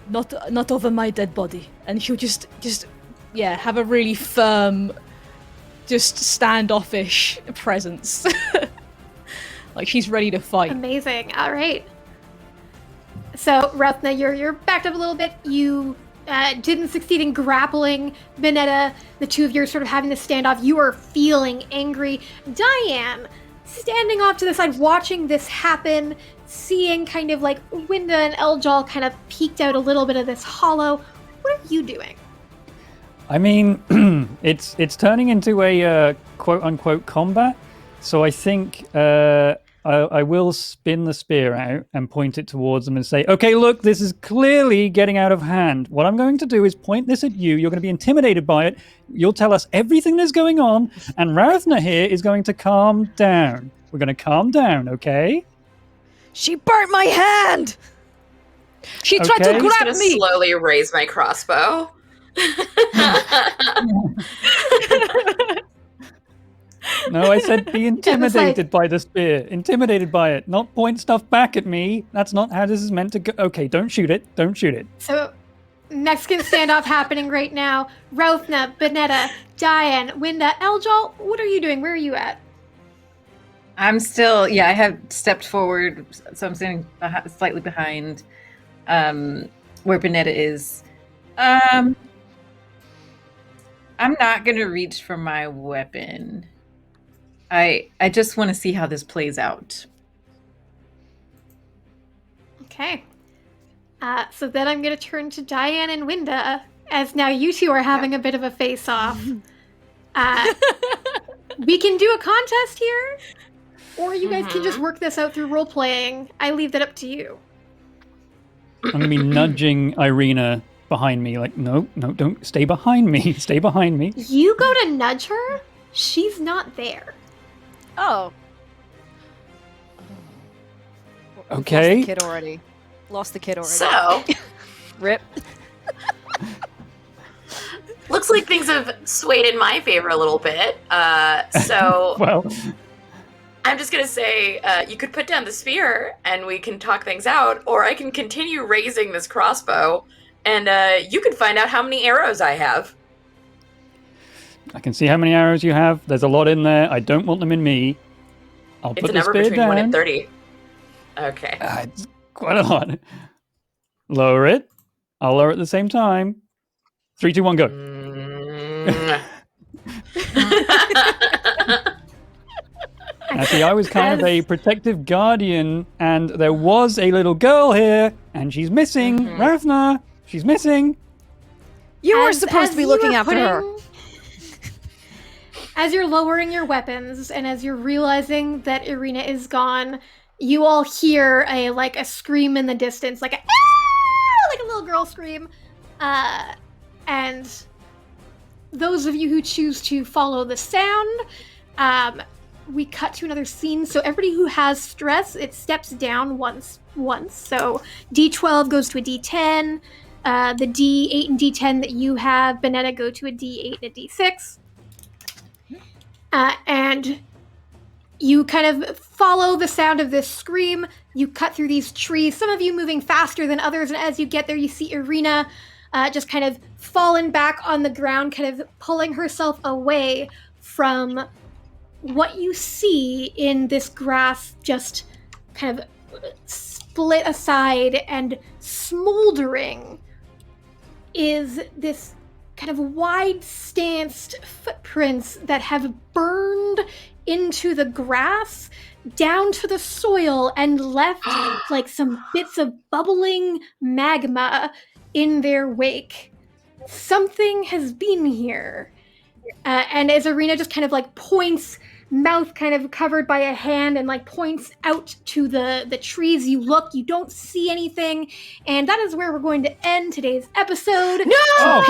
Not over my dead body." And she'll just have a really firm, just standoffish presence. Like she's ready to fight. Amazing. All right. So Rauthna, you're backed up a little bit. You didn't succeed in grappling Benetta. The two of you are sort of having this standoff. You are feeling angry. Diane, standing off to the side, watching this happen, seeing kind of like Winda and Eljal kind of peeked out a little bit of this hollow. What are you doing? I mean, it's turning into a quote-unquote combat, so I think I will spin the spear out and point it towards them and say, "Okay, look, this is clearly getting out of hand. What I'm going to do is point this at you. You're going to be intimidated by it. You'll tell us everything that's going on, and Rauthna here is going to calm down. We're going to calm down, okay?" She burnt my hand! She tried to Okay. I'm just grab gonna me. slowly raise my crossbow. No, I said be intimidated by the spear. Intimidated by it, not point stuff back at me. That's not how this is meant to go. Okay, don't shoot it. Don't shoot it. So, Mexican standoff happening right now. Rauthna, Benetta, Diane, Winda, Eljal, what are you doing? Where are you at? I'm still, I have stepped forward, so I'm standing slightly behind where Benetta is. I'm not going to reach for my weapon. I just want to see how this plays out. Okay. So then I'm going to turn to Diane and Winda, as now you two are having a bit of a face-off. We can do a contest here, or you guys can just work this out through role-playing. I leave that up to you. I'm going to be nudging Irina behind me, like, no, don't, stay behind me, stay behind me. You go to nudge her, she's not there. Oh. Okay. Lost the kid already. So, Rip. looks like things have swayed in my favor a little bit. So Well, I'm just gonna say you could put down the spear and we can talk things out, or I can continue raising this crossbow, and you can find out how many arrows I have. I can see how many arrows you have. There's a lot in there. I don't want them in me. I'll It's put a the number spear between down. 1 and 30. Okay. It's quite a lot. Lower it. I'll lower it at the same time. 3, 2, 1, go. Actually, I was kind of a protective guardian, and there was a little girl here, and she's missing. Ravna, she's missing. You were supposed to be looking after her. As you're lowering your weapons, and as you're realizing that Irina is gone, you all hear a scream in the distance, like a little girl scream. And those of you who choose to follow the sound, we cut to another scene. So everybody who has stress, it steps down once. So D12 goes to a D10. The D8 and D10 that you have, Benetta, go to a D8 and a D6. And you kind of follow the sound of this scream. You cut through these trees, some of you moving faster than others, and as you get there, you see Irina just kind of fallen back on the ground, kind of pulling herself away from what you see in this grass, just kind of split aside and smoldering is this kind of wide-stanced footprints that have burned into the grass down to the soil and left like some bits of bubbling magma in their wake. Something has been here. And as Irina just kind of points, mouth kind of covered by a hand, and points out to the trees, you look, you don't see anything, and that is where we're going to end today's episode. No!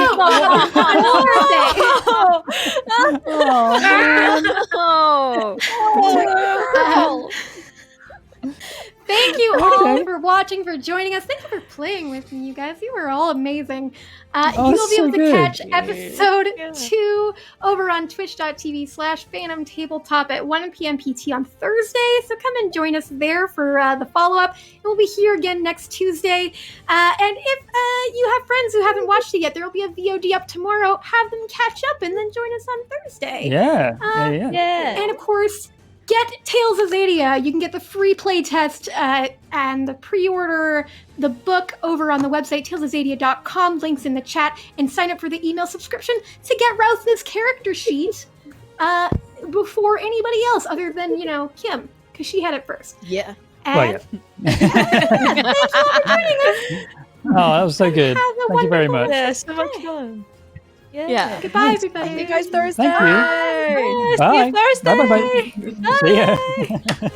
Thank you all for watching, for joining us. Thank you for playing with me, you guys. You were all amazing. You will be able to catch episode 2 over on twitch.tv/Fandom Tabletop at 1 p.m. PT on Thursday. So come and join us there for the follow-up. And we'll be here again next Tuesday. And if you have friends who haven't watched it yet, there will be a VOD up tomorrow. Have them catch up and then join us on Thursday. Yeah. And of course, get Tales of XADIA. You can get the free playtest and the pre-order the book over on the website talesofxadia.com. Links in the chat, and sign up for the email subscription to get Routh's character sheet before anybody else, other than Kim, because she had it first. Yeah. And Thank you all for joining us. Oh, that was so good. Have a Thank you very wonderful much. Yeah, so much fun. Yeah. Goodbye, everybody. See you guys Thursday. Thank you. Bye. See you Bye. Thursday. Bye. See ya.